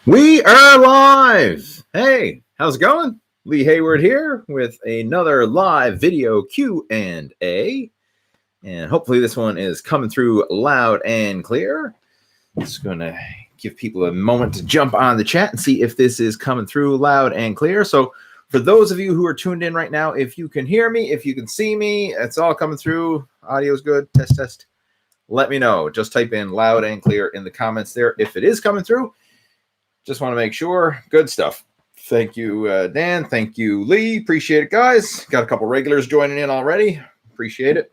We are live. Hey, how's it going? Lee Hayward here with another live video Q&A. And hopefully this one is coming through loud and clear. Just going to give people a moment to jump on the chat and see if this is coming through loud and clear. So for those of you who are tuned in right now, if you can hear me, if you can see me, it's all coming through. Audio's good. Test, test. Let me know. Just type in loud and clear in the comments there if it is coming through. Just want to make sure. Good stuff. Thank you, Dan. Thank you, Lee. Appreciate it, guys. Got a couple regulars joining in already. Appreciate it.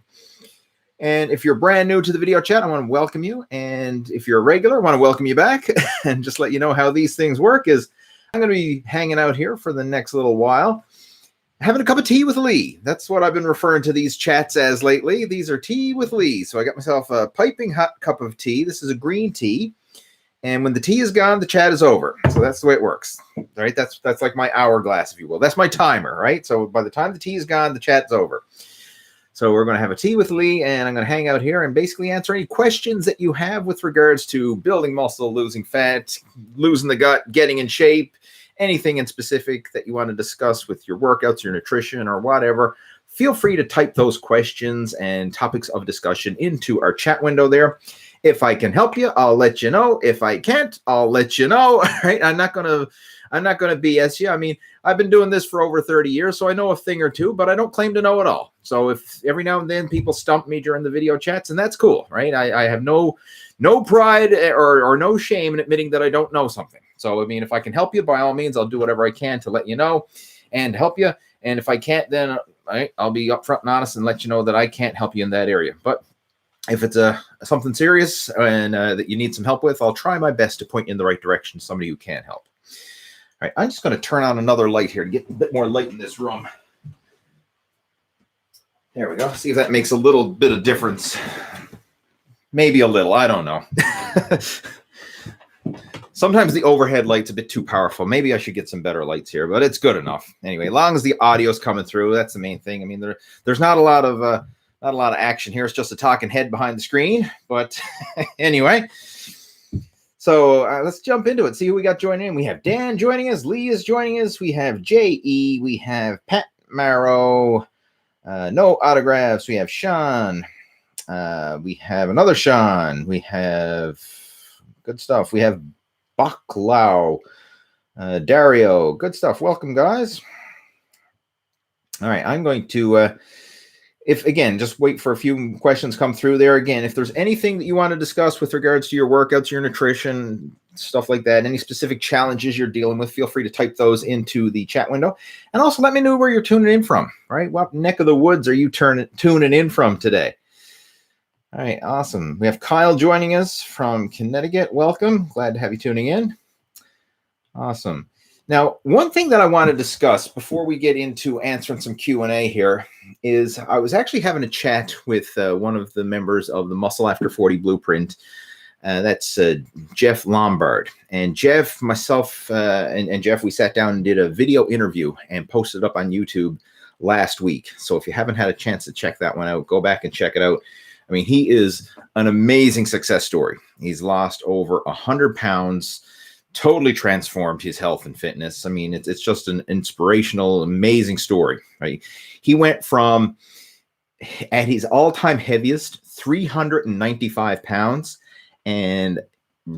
And if you're brand new to the video chat, I want to welcome you. And if you're a regular, I want to welcome you back. And just let you know how these things work is I'm going to be hanging out here for the next little while, having a cup of tea with Lee. That's what I've been referring to these chats as lately. These are tea with Lee. So I got myself a piping hot cup of tea. This is a green tea. And when the tea is gone, the chat is over. So that's the way it works, right? That's like my hourglass, if you will. That's my timer, right? So by the time the tea is gone, the chat's over. So we're going to have a tea with Lee, and I'm going to hang out here and basically answer any questions that you have with regards to building muscle, losing fat, losing the gut, getting in shape, anything in specific that you want to discuss with your workouts, your nutrition, or whatever. Feel free to type those questions and topics of discussion into our chat window there. If I can help you, I'll let you know. If I can't, I'll let you know. All right? I'm not gonna BS you. I mean, I've been doing this for over 30 years, so I know a thing or two, but I don't claim to know it all. So if every now and then people stump me during the video chats, and that's cool, right? I have no pride or no shame in admitting that I don't know something. So I mean, if I can help you, by all means, I'll do whatever I can to let you know and help you. And if I can't, then I'll be upfront and honest and let you know that I can't help you in that area. But if it's something serious and that you need some help with, I'll try my best to point you in the right direction, somebody who can help. All right, I'm just going to turn on another light here to get a bit more light in this room. There we go. See if that makes a little bit of difference. Maybe a little. I don't know. Sometimes the overhead light's a bit too powerful. Maybe I should get some better lights here, but it's good enough. Anyway, as long as the audio's coming through, that's the main thing. I mean, there's not a lot of action here. It's just a talking head behind the screen. But anyway, so let's jump into it. See who we got joining in. We have Dan joining us. Lee is joining us. We have J.E. We have Pat Marrow. No autographs. We have Sean. We have another Sean. We have good stuff. We have Baklau. Dario. Good stuff. Welcome, guys. All right. I'm going to... If again, just wait for a few questions come through there. Again, if there's anything that you want to discuss with regards to your workouts, your nutrition, stuff like that, any specific challenges you're dealing with, feel free to type those into the chat window. And also let me know where you're tuning in from, right? What neck of the woods are you tuning in from today? All right, awesome. We have Kyle joining us from Connecticut. Welcome. Glad to have you tuning in. Awesome. Now, one thing that I want to discuss before we get into answering some Q&A here is I was actually having a chat with one of the members of the Muscle After 40 Blueprint. That's Jeff Lombard. And Jeff, myself, and Jeff, we sat down and did a video interview and posted up on YouTube last week. So if you haven't had a chance to check that one out, go back and check it out. I mean, he is an amazing success story. He's lost over 100 pounds. Totally transformed his health and fitness. I mean, it's just an inspirational, amazing story, right? He went from, at his all-time heaviest, 395 pounds. And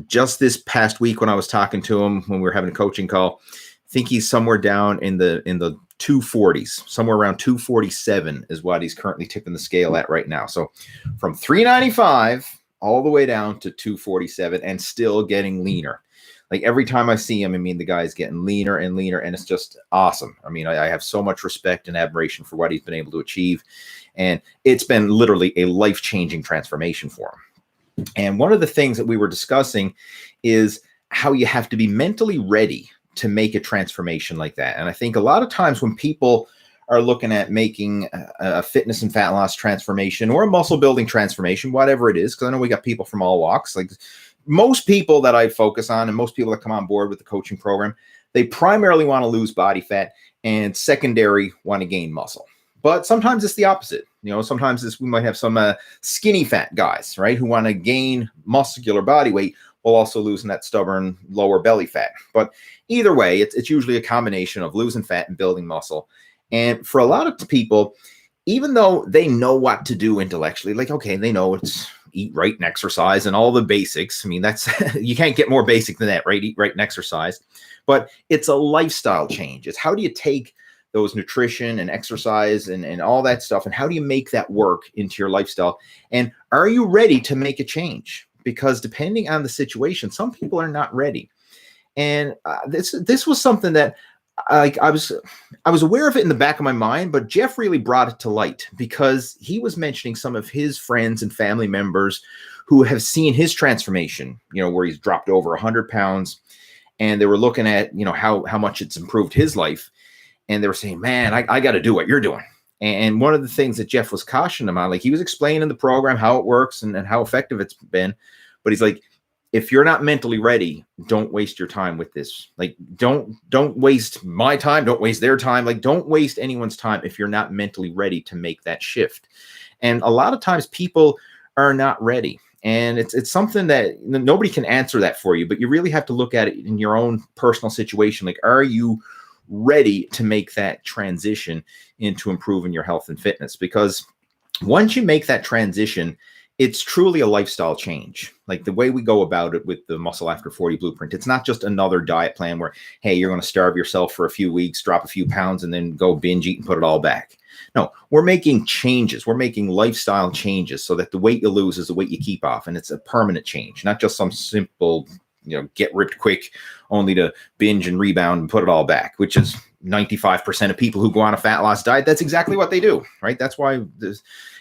just this past week when I was talking to him, when we were having a coaching call, I think he's somewhere down in the 240s, somewhere around 247 is what he's currently tipping the scale at right now. So from 395 all the way down to 247 and still getting leaner. Like every time I see him, I mean, the guy's getting leaner and leaner, and it's just awesome. I mean, I have so much respect and admiration for what he's been able to achieve. And it's been literally a life-changing transformation for him. And one of the things that we were discussing is how you have to be mentally ready to make a transformation like that. And I think a lot of times when people are looking at making a fitness and fat loss transformation or a muscle building transformation, whatever it is, because I know we got people from all walks, like most people that I focus on and most people that come on board with the coaching program, they primarily want to lose body fat and secondary want to gain muscle. But sometimes it's the opposite. You know, sometimes we might have some skinny fat guys, right, who want to gain muscular body weight while also losing that stubborn lower belly fat. But either way, it's usually a combination of losing fat and building muscle. And for a lot of people, even though they know what to do intellectually, like, okay, they know it's eat right and exercise and all the basics. I mean, that's, you can't get more basic than that, right? Eat right and exercise. But it's a lifestyle change. It's how do you take those nutrition and exercise and all that stuff, and how do you make that work into your lifestyle? And are you ready to make a change? Because depending on the situation, some people are not ready. And this was something that I was aware of it in the back of my mind, but Jeff really brought it to light because he was mentioning some of his friends and family members who have seen his transformation, where he's dropped over 100 pounds, and they were looking at, how much it's improved his life. And they were saying, man, I got to do what you're doing. And one of the things that Jeff was cautioning them on, like he was explaining the program, how it works and how effective it's been. But he's like, if you're not mentally ready, don't waste your time with this. Like, don't waste my time. Don't waste their time. Like, don't waste anyone's time if you're not mentally ready to make that shift. And a lot of times people are not ready. And it's something that nobody can answer that for you, but you really have to look at it in your own personal situation. Like, are you ready to make that transition into improving your health and fitness? Because once you make that transition, it's truly a lifestyle change. Like the way we go about it with the Muscle After 40 blueprint, it's not just another diet plan where, hey, you're going to starve yourself for a few weeks, drop a few pounds, and then go binge eat and put it all back. No, we're making changes. We're making lifestyle changes so that the weight you lose is the weight you keep off. And it's a permanent change, not just some simple, get ripped quick only to binge and rebound and put it all back, which is 95% of people who go on a fat loss diet. That's exactly what they do, right? That's why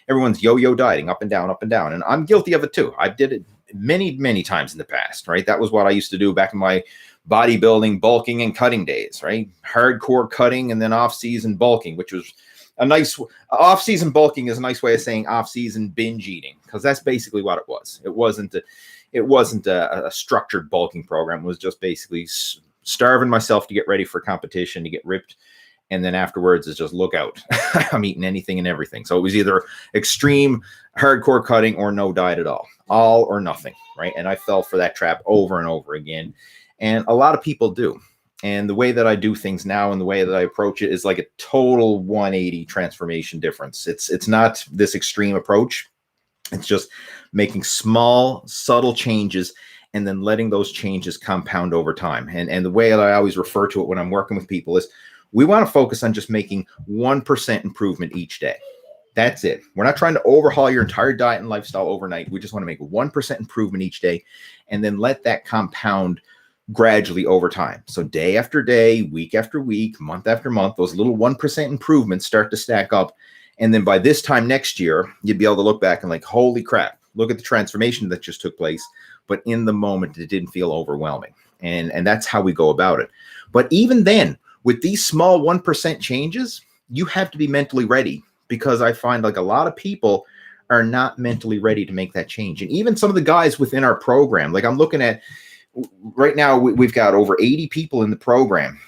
everyone's yo-yo dieting up and down, up and down. And I'm guilty of it too. I did it many, many times in the past, right? That was what I used to do back in my bodybuilding, bulking and cutting days, right? Hardcore cutting and then off-season bulking, which was a nice off-season bulking is a nice way of saying off-season binge eating, because that's basically what it was. It wasn't a structured bulking program. It was just basically starving myself to get ready for competition, to get ripped. And then afterwards is just look out. I'm eating anything and everything. So it was either extreme hardcore cutting or no diet at all or nothing, right? And I fell for that trap over and over again. And a lot of people do. And the way that I do things now and the way that I approach it is like a total 180 transformation difference. It's not this extreme approach. It's just making small, subtle changes and then letting those changes compound over time. And the way that I always refer to it when I'm working with people is we want to focus on just making 1% improvement each day. That's it. We're not trying to overhaul your entire diet and lifestyle overnight. We just want to make 1% improvement each day and then let that compound gradually over time. So day after day, week after week, month after month, those little 1% improvements start to stack up. And then by this time next year, you'd be able to look back and like, holy crap, look at the transformation that just took place. But in the moment, it didn't feel overwhelming. And that's how we go about it. But even then, with these small 1% changes, you have to be mentally ready, because I find like a lot of people are not mentally ready to make that change. And even some of the guys within our program, like I'm looking at right now, we've got over 80 people in the program.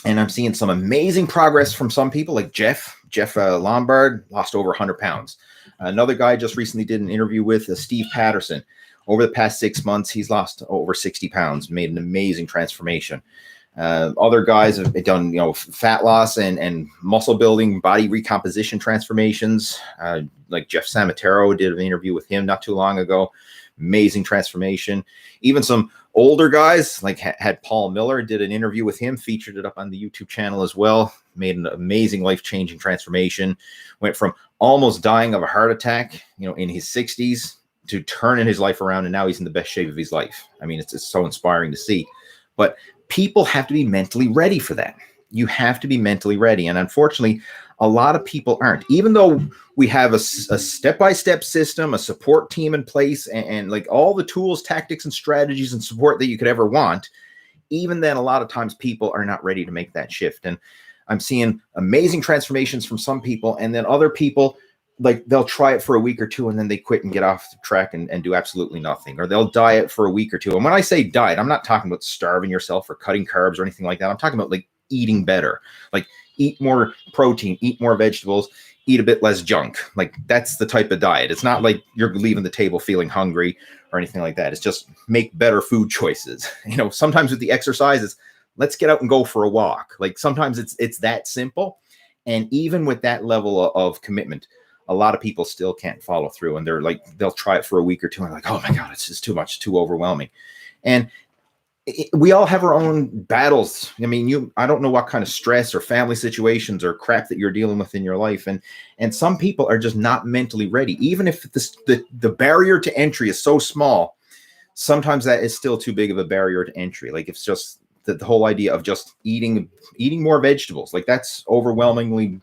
And I'm seeing some amazing progress from some people like Jeff Lombard lost over 100 pounds. Another guy just recently did an interview with Steve Patterson. Over the past 6 months, he's lost over 60 pounds, made an amazing transformation. Other guys have done, fat loss and muscle building, body recomposition transformations. Like Jeff Samatero did an interview with him not too long ago. Amazing transformation. Even some older guys like had Paul Miller did an interview with him, featured it up on the YouTube channel as well. Made an amazing life-changing transformation. Went from almost dying of a heart attack, in his 60s to turning his life around. And now he's in the best shape of his life. I mean, it's so inspiring to see. But people have to be mentally ready for that. You have to be mentally ready. And unfortunately, a lot of people aren't. Even though we have a step-by-step system, a support team in place, and like all the tools, tactics, and strategies and support that you could ever want, even then, a lot of times people are not ready to make that shift. And I'm seeing amazing transformations from some people, and then other people, like they'll try it for a week or two and then they quit and get off the track and do absolutely nothing, or they'll diet for a week or two. And when I say diet, I'm not talking about starving yourself or cutting carbs or anything like that. I'm talking about like eating better, like eat more protein, eat more vegetables, eat a bit less junk. Like that's the type of diet. It's not like you're leaving the table feeling hungry or anything like that. It's just make better food choices. Sometimes with the exercises, let's get out and go for a walk. Like sometimes it's that simple. And even with that level of commitment, a lot of people still can't follow through, and they'll try it for a week or two and like, oh my God, it's just too much, too overwhelming. And we all have our own battles. I mean, I don't know what kind of stress or family situations or crap that you're dealing with in your life. And some people are just not mentally ready. Even if the barrier to entry is so small, sometimes that is still too big of a barrier to entry. Like it's just the whole idea of just eating more vegetables. Like that's overwhelmingly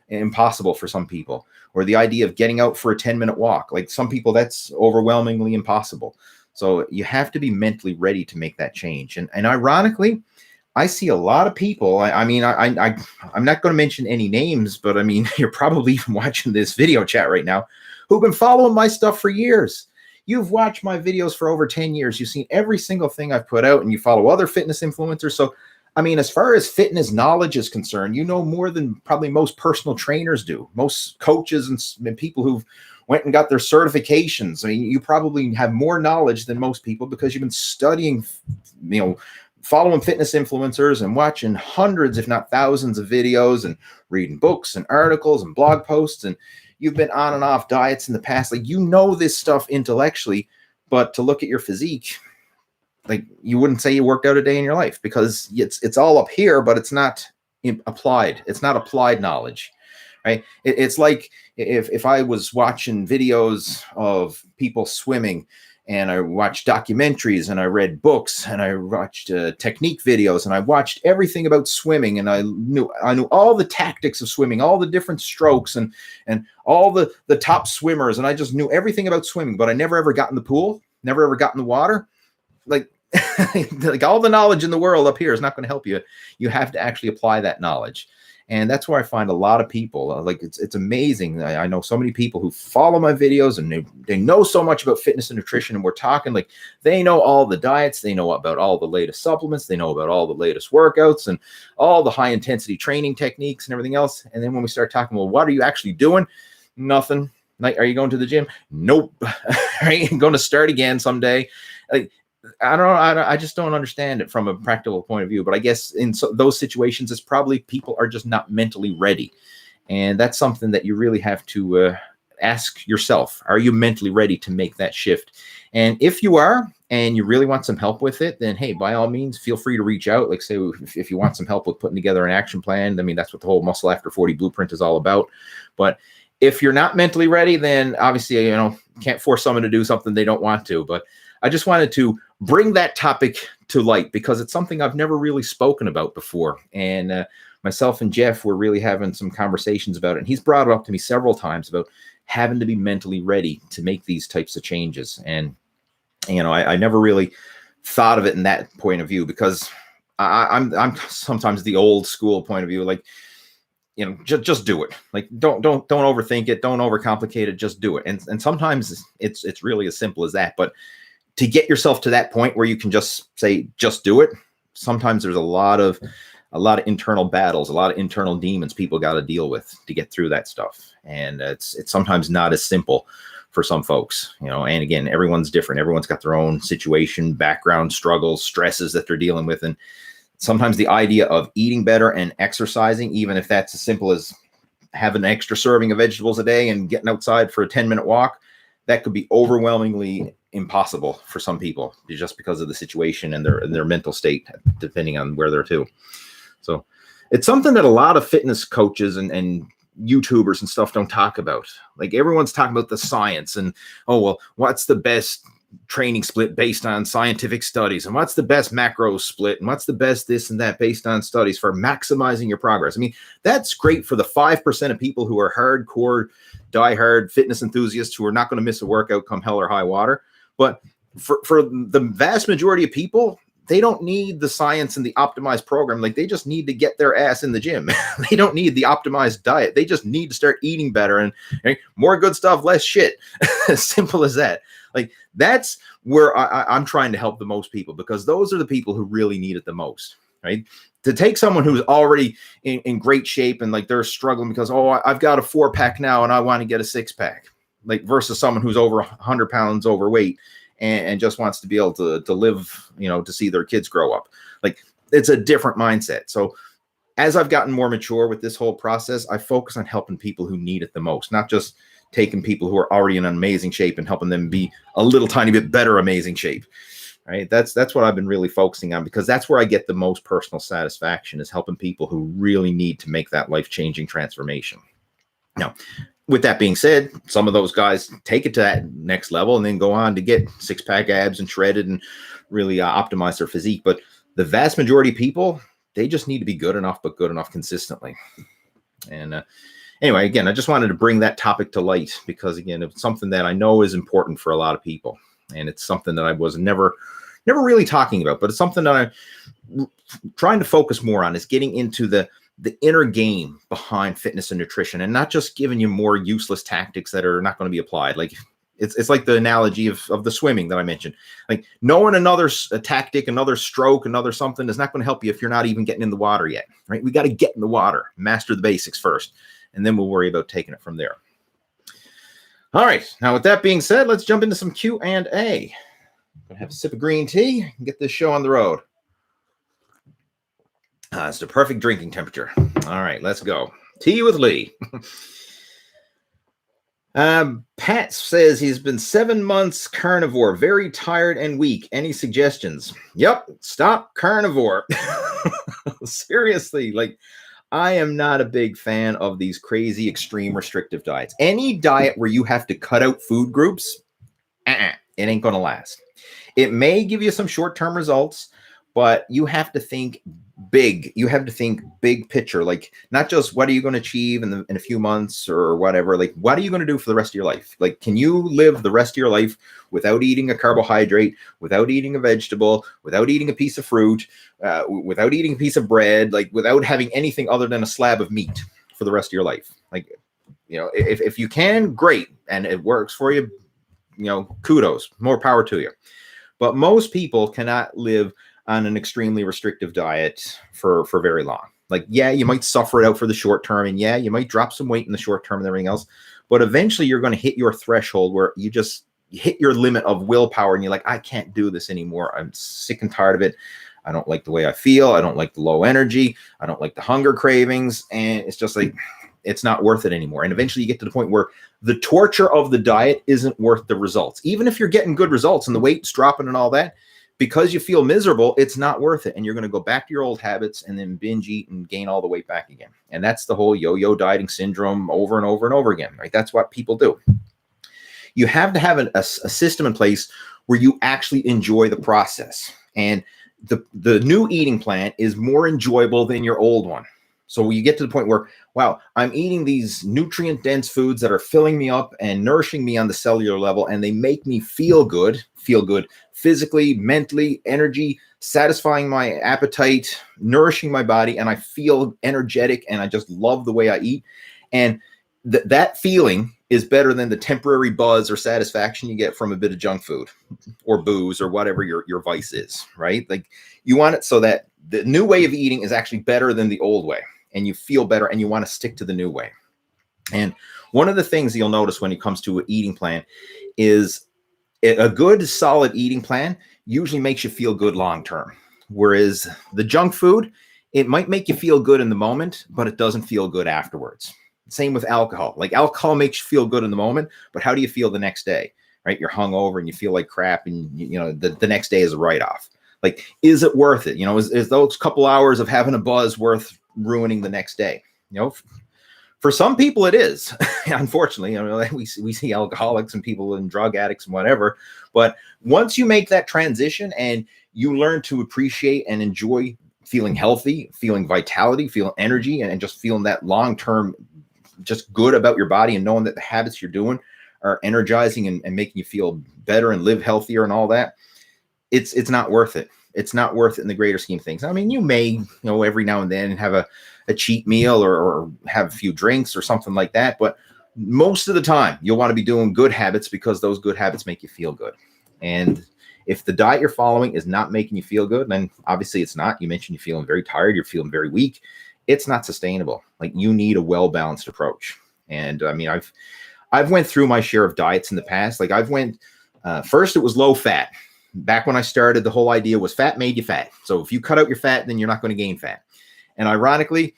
impossible for some people. Or the idea of getting out for a 10-minute walk. Like some people, that's overwhelmingly impossible. So you have to be mentally ready to make that change. And ironically, I see a lot of people. I'm not going to mention any names, but I mean, you're probably even watching this video chat right now, who've been following my stuff for years. You've watched my videos for over 10 years. You've seen every single thing I've put out, and you follow other fitness influencers. So, I mean, as far as fitness knowledge is concerned, you know more than probably most personal trainers do, most coaches and people who've went and got their certifications. I mean, you probably have more knowledge than most people because you've been studying, following fitness influencers and watching hundreds, if not thousands of videos and reading books and articles and blog posts. And you've been on and off diets in the past. Like, this stuff intellectually, but to look at your physique, like you wouldn't say you worked out a day in your life because it's all up here, but it's not applied. It's not applied knowledge. Right? It's like if I was watching videos of people swimming, and I watched documentaries, and I read books, and I watched technique videos, and I watched everything about swimming, and I knew all the tactics of swimming, all the different strokes, and all the top swimmers, and I just knew everything about swimming, but I never ever got in the pool, never ever got in the water. Like like all the knowledge in the world up here is not going to help you. You have to actually apply that knowledge. And that's where I find a lot of people, like it's amazing. I know so many people who follow my videos, and they know so much about fitness and nutrition. And we're talking like they know all the diets, they know about all the latest supplements, they know about all the latest workouts and all the high intensity training techniques and everything else. And then when we start talking, well, what are you actually doing? Nothing. Like, are you going to the gym? Nope. Are you going to start again someday? Like, I don't know. I just don't understand it from a practical point of view. But I guess in those situations, it's probably people are just not mentally ready. And that's something that you really have to ask yourself. Are you mentally ready to make that shift? And if you are, and you really want some help with it, then, hey, by all means, feel free to reach out. Like, say, if you want some help with putting together an action plan, I mean, that's what the whole Muscle After 40 blueprint is all about. But if you're not mentally ready, then obviously, can't force someone to do something they don't want to. But I just wanted to bring that topic to light because it's something I've never really spoken about before. And myself and Jeff were really having some conversations about it. And he's brought it up to me several times about having to be mentally ready to make these types of changes. And, I never really thought of it in that point of view because I'm sometimes the old school point of view, like, just do it. Like, don't overthink it. Don't overcomplicate it. Just do it. And sometimes it's really as simple as that. But to get yourself to that point where you can just say, just do it. Sometimes there's a lot of internal battles, a lot of internal demons people got to deal with to get through that stuff. And it's sometimes not as simple for some folks, and again, everyone's different. Everyone's got their own situation, background, struggles, stresses that they're dealing with. And sometimes the idea of eating better and exercising, even if that's as simple as having an extra serving of vegetables a day and getting outside for a 10-minute walk, that could be overwhelmingly impossible for some people just because of the situation and their mental state, depending on where they're to. So it's something that a lot of fitness coaches and YouTubers and stuff don't talk about. Like, everyone's talking about the science and, what's the best training split based on scientific studies, and what's the best macro split, and what's the best this and that based on studies for maximizing your progress. I mean, that's great for the 5% of people who are hardcore, diehard fitness enthusiasts who are not going to miss a workout come hell or high water. But for the vast majority of people, they don't need the science and the optimized program. Like, they just need to get their ass in the gym. They don't need the optimized diet. They just need to start eating better and more good stuff, less shit. As simple as that. Like, that's where I'm trying to help the most people, because those are the people who really need it the most, right? To take someone who's already in great shape and like they're struggling because, I've got a 4-pack now and I want to get a 6-pack, like, versus someone who's over 100 pounds overweight and just wants to be able to live, to see their kids grow up. Like, it's a different mindset. So as I've gotten more mature with this whole process, I focus on helping people who need it the most, not just taking people who are already in amazing shape and helping them be a little tiny bit better amazing shape. Right? That's what I've been really focusing on, because that's where I get the most personal satisfaction, is helping people who really need to make that life-changing transformation. Now, with that being said, some of those guys take it to that next level and then go on to get six-pack abs and shredded and really optimize their physique. But the vast majority of people, they just need to be good enough, but good enough consistently. And anyway, again, I just wanted to bring that topic to light, because again, it's something that I know is important for a lot of people. And it's something that I was never really talking about, but it's something that I'm trying to focus more on, is getting into the inner game behind fitness and nutrition, and not just giving you more useless tactics that are not going to be applied. Like, it's like the analogy of the swimming that I mentioned. Like, knowing another tactic, another stroke, another something is not going to help you if you're not even getting in the water yet, right? We got to get in the water, master the basics first, and then we'll worry about taking it from there. All right. Now, with that being said, let's jump into some Q&A. Gonna have a sip of green tea and get this show on the road. It's the perfect drinking temperature. All right, let's go. Tea with Lee. Pat says he's been 7 months carnivore, very tired and weak. Any suggestions? Yep, stop carnivore. Seriously, like, I am not a big fan of these crazy extreme restrictive diets. Any diet where you have to cut out food groups, it ain't going to last. It may give you some short-term results, but you have to think big. You have to think big picture, like, not just what are you going to achieve in a few months or whatever. Like, what are you going to do for the rest of your life? Like, can you live the rest of your life without eating a carbohydrate, without eating a vegetable, without eating a piece of fruit, without eating a piece of bread, like, without having anything other than a slab of meat for the rest of your life? Like, if you can, great, and it works for you, kudos, more power to you. But most people cannot live on an extremely restrictive diet for very long. Like, yeah, you might suffer it out for the short term, and yeah, you might drop some weight in the short term and everything else, but eventually you're going to hit your threshold where you just hit your limit of willpower, and you're like, I can't do this anymore. I'm sick and tired of it. I don't like the way I feel. I don't like the low energy. I don't like the hunger cravings. And it's just like, it's not worth it anymore. And eventually you get to the point where the torture of the diet isn't worth the results. Even if you're getting good results and the weight's dropping and all that, because you feel miserable, it's not worth it. And you're going to go back to your old habits and then binge eat and gain all the weight back again. And that's the whole yo-yo dieting syndrome over and over and over again, right? That's what people do. You have to have a system in place where you actually enjoy the process. And the new eating plan is more enjoyable than your old one. So you get to the point where, wow, I'm eating these nutrient-dense foods that are filling me up and nourishing me on the cellular level, and they make me feel good physically, mentally, energy, satisfying my appetite, nourishing my body, and I feel energetic, and I just love the way I eat. And that feeling is better than the temporary buzz or satisfaction you get from a bit of junk food or booze or whatever your vice is, right? Like, you want it so that the new way of eating is actually better than the old way, and you feel better and you want to stick to the new way. And one of the things you'll notice when it comes to an eating plan is a good solid eating plan usually makes you feel good long term. Whereas the junk food, it might make you feel good in the moment, but it doesn't feel good afterwards. Same with alcohol. Like, alcohol makes you feel good in the moment, but how do you feel the next day? Right? You're hungover and you feel like crap, and the next day is a write-off. Like, is it worth it? Is those couple hours of having a buzz worth ruining the next day? For some people it is. Unfortunately, we see alcoholics and people and drug addicts and whatever. But once you make that transition and you learn to appreciate and enjoy feeling healthy, feeling vitality, feeling energy, and just feeling that long-term just good about your body, and knowing that the habits you're doing are energizing and making you feel better and live healthier and all that, it's not worth it. It's not worth it in the greater scheme of things. I mean, you may, every now and then have a cheat meal or have a few drinks or something like that. But most of the time you'll want to be doing good habits, because those good habits make you feel good. And if the diet you're following is not making you feel good, then obviously it's not. You mentioned you're feeling very tired. You're feeling very weak. It's not sustainable. Like, you need a well-balanced approach. And I mean, I've went through my share of diets in the past. Like, I've went First, it was low fat. Back when I started, the whole idea was fat made you fat. So if you cut out your fat, then you're not going to gain fat. And ironically,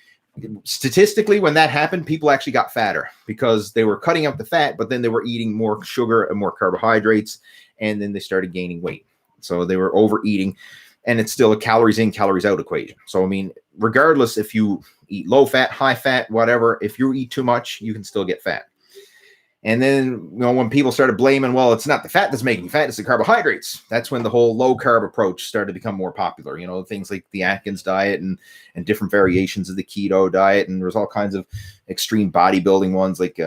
statistically, when that happened, people actually got fatter because they were cutting out the fat, but then they were eating more sugar and more carbohydrates, and then they started gaining weight. So they were overeating, and it's still a calories in, calories out equation. So, I mean, regardless if you eat low fat, high fat, whatever, if you eat too much, you can still get fat. And then, when people started blaming, well, it's not the fat that's making you fat, it's the carbohydrates. That's when the whole low carb approach started to become more popular. Things like the Atkins diet and different variations of the keto diet. And there's all kinds of extreme bodybuilding ones, like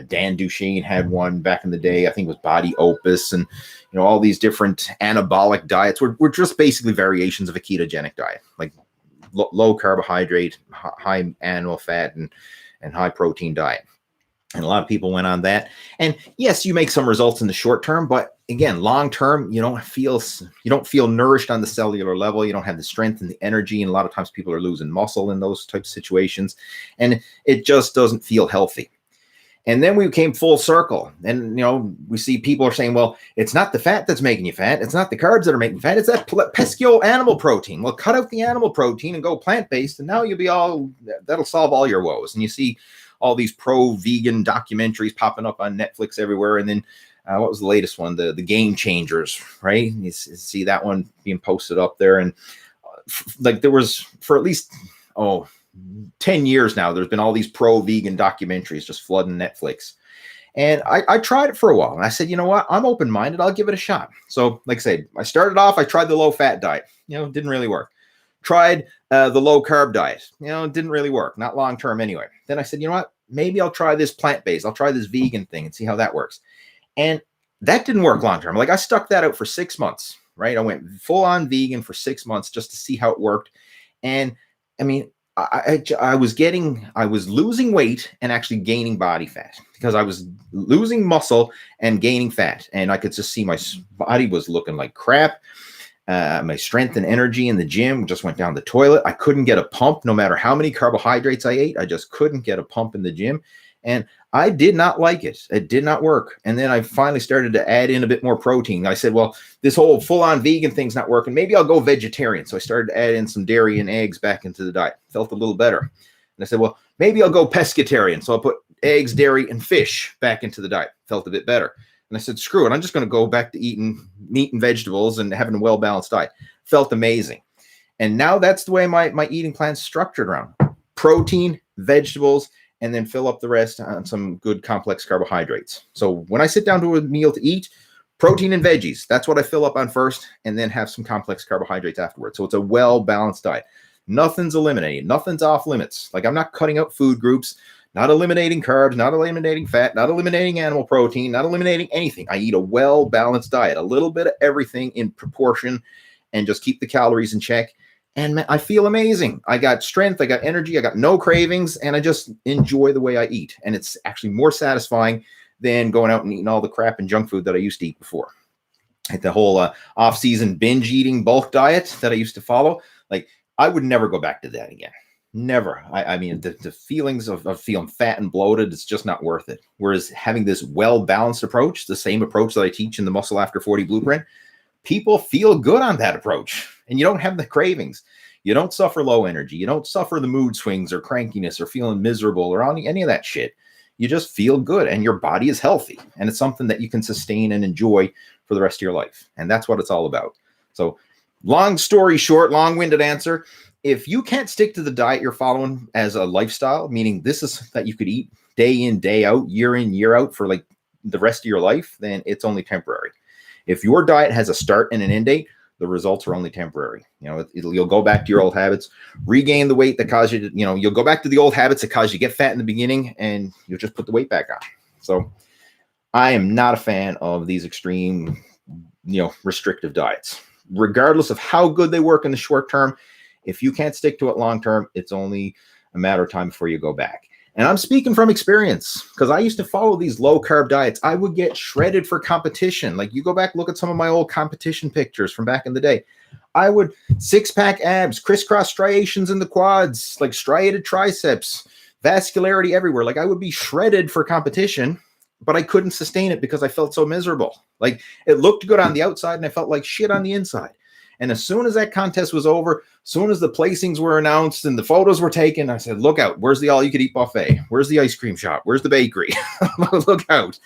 Dan Duchesne had one back in the day. I think it was Body Opus, and all these different anabolic diets were just basically variations of a ketogenic diet, like low carbohydrate, high animal fat, and high protein diet. And a lot of people went on that. And yes, you make some results in the short term, but again, long term, you don't feel nourished on the cellular level. You don't have the strength and the energy. And a lot of times people are losing muscle in those types of situations. And it just doesn't feel healthy. And then we came full circle. And, we see people are saying, well, it's not the fat that's making you fat. It's not the carbs that are making you fat. It's that pesky old animal protein. Well, cut out the animal protein and go plant-based. And now that'll solve all your woes. And you see all these pro-vegan documentaries popping up on Netflix everywhere. And then what was the latest one? The Game Changers, right? You see that one being posted up there. And there was, for at least, 10 years now, there's been all these pro-vegan documentaries just flooding Netflix. And I tried it for a while. And I said, you know what? I'm open-minded. I'll give it a shot. So like I said, I started off, I tried the low-fat diet. It didn't really work. Tried the low-carb diet. It didn't really work. Not long-term anyway. Then I said, you know what? Maybe I'll try this plant-based. I'll try this vegan thing and see how that works. And that didn't work long-term. Like, I stuck that out for 6 months, right? I went full-on vegan for 6 months just to see how it worked. And I mean, I was losing weight and actually gaining body fat because I was losing muscle and gaining fat. And I could just see my body was looking like crap. My strength and energy in the gym just went down the toilet. I couldn't get a pump no matter how many carbohydrates I ate. I just couldn't get a pump in the gym. And I did not like it. It did not work. And then I finally started to add in a bit more protein. I said, well, this whole full-on vegan thing's not working. Maybe I'll go vegetarian. So I started to add in some dairy and eggs back into the diet. Felt a little better. And I said, well, maybe I'll go pescatarian. So I'll put eggs, dairy, and fish back into the diet. Felt a bit better. And I said, screw it. I'm just going to go back to eating meat and vegetables and having a well-balanced diet. Felt amazing. And now that's the way my eating plan's structured around. Protein, vegetables, and then fill up the rest on some good complex carbohydrates. So when I sit down to a meal to eat, protein and veggies, that's what I fill up on first, and then have some complex carbohydrates afterwards. So it's a well-balanced diet. Nothing's eliminated. Nothing's off limits. Like, I'm not cutting out food groups, not eliminating carbs, not eliminating fat, not eliminating animal protein, not eliminating anything. I eat a well-balanced diet, a little bit of everything in proportion, and just keep the calories in check. And I feel amazing. I got strength, I got energy, I got no cravings, and I just enjoy the way I eat. And it's actually more satisfying than going out and eating all the crap and junk food that I used to eat before. Like the whole off-season binge eating bulk diet that I used to follow, like, I would never go back to that again. Never. I mean, the feelings of feeling fat and bloated, it's just not worth it. Whereas having this well-balanced approach, the same approach that I teach in the Muscle After 40 Blueprint, people feel good on that approach. And you don't have the cravings. You don't suffer low energy. You don't suffer the mood swings or crankiness or feeling miserable or any of that shit. You just feel good and your body is healthy. And it's something that you can sustain and enjoy for the rest of your life. And that's what it's all about. So long story short, long-winded answer. If you can't stick to the diet you're following as a lifestyle, meaning this is that you could eat day in, day out, year in, year out for like the rest of your life, then it's only temporary. If your diet has a start and an end date, the results are only temporary. You'll go back to your old habits, regain the weight that caused you to, you'll go back to the old habits that caused you to get fat in the beginning, and you'll just put the weight back on. So I am not a fan of these extreme, restrictive diets. Regardless of how good they work in the short term, if you can't stick to it long term, it's only a matter of time before you go back. And I'm speaking from experience because I used to follow these low carb diets. I would get shredded for competition. Like, you go back, look at some of my old competition pictures from back in the day. I would six-pack abs, crisscross striations in the quads, like striated triceps, vascularity everywhere. Like, I would be shredded for competition. but I couldn't sustain it because I felt so miserable. Like, it looked good on the outside and I felt like shit on the inside. And as soon as that contest was over, as soon as the placings were announced and the photos were taken, I said, look out, where's the all-you-could-eat buffet? Where's the ice cream shop? Where's the bakery? Look out.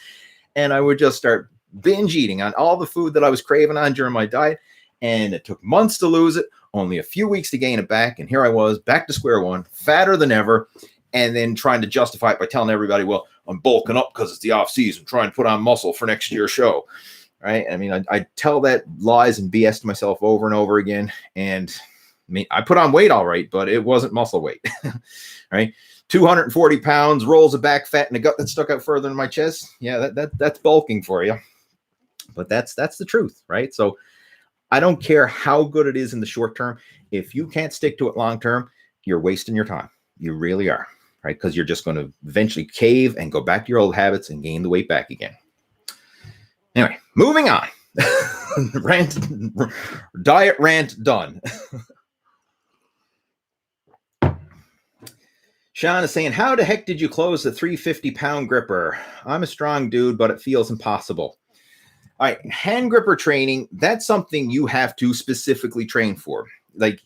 And I would just start binge eating on all the food that I was craving on during my diet. And it took months to lose it, only a few weeks to gain it back. And here I was, back to square one, fatter than ever, and then trying to justify it by telling everybody, well, I'm bulking up because it's the off season, trying to put on muscle for next year's show. Right. I mean, I tell that lies and BS to myself over and over again. And I mean, I put on weight all right, but it wasn't muscle weight. Right. 240 pounds, rolls of back fat and a gut that stuck out further in my chest. Yeah, that's bulking for you. But that's the truth. Right. So I don't care how good it is in the short term. If you can't stick to it long term, you're wasting your time. You really are. Right. Because you're just going to eventually cave and go back to your old habits and gain the weight back again. Anyway, moving on. Diet rant done. Sean is saying, how the heck did you close the 350-pound gripper? I'm a strong dude, but it feels impossible. All right, hand gripper training, that's something you have to specifically train for. Like,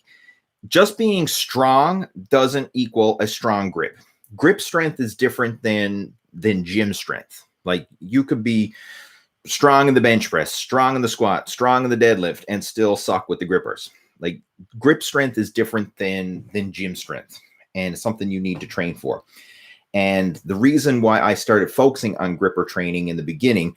just being strong doesn't equal a strong grip. Grip strength is different than gym strength. Like, you could be strong in the bench press, strong in the squat, strong in the deadlift, and still suck with the grippers. Like, grip strength is different than gym strength, and it's something you need to train for. And the reason why I started focusing on gripper training in the beginning,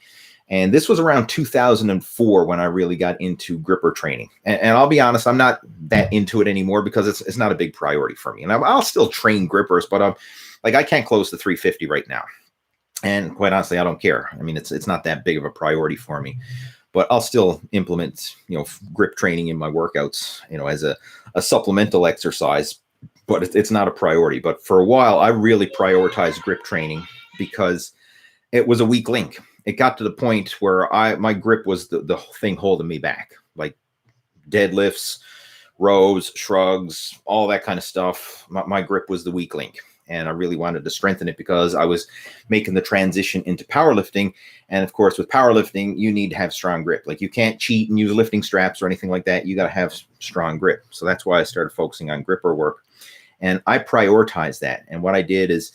and this was around 2004 when I really got into gripper training. And I'll be honest, I'm not that into it anymore because it's not a big priority for me. And I'll still train grippers, but I can't close the 350 right now. And quite honestly, I don't care. I mean, it's not that big of a priority for me, but I'll still implement, grip training in my workouts, as a supplemental exercise, but it's not a priority. But for a while, I really prioritized grip training because it was a weak link. It got to the point where my grip was the thing holding me back, like deadlifts, rows, shrugs, all that kind of stuff. My grip was the weak link. And I really wanted to strengthen it because I was making the transition into powerlifting. And of course, with powerlifting, you need to have strong grip. Like, you can't cheat and use lifting straps or anything like that. You got to have strong grip. So that's why I started focusing on gripper work. And I prioritized that. And what I did is,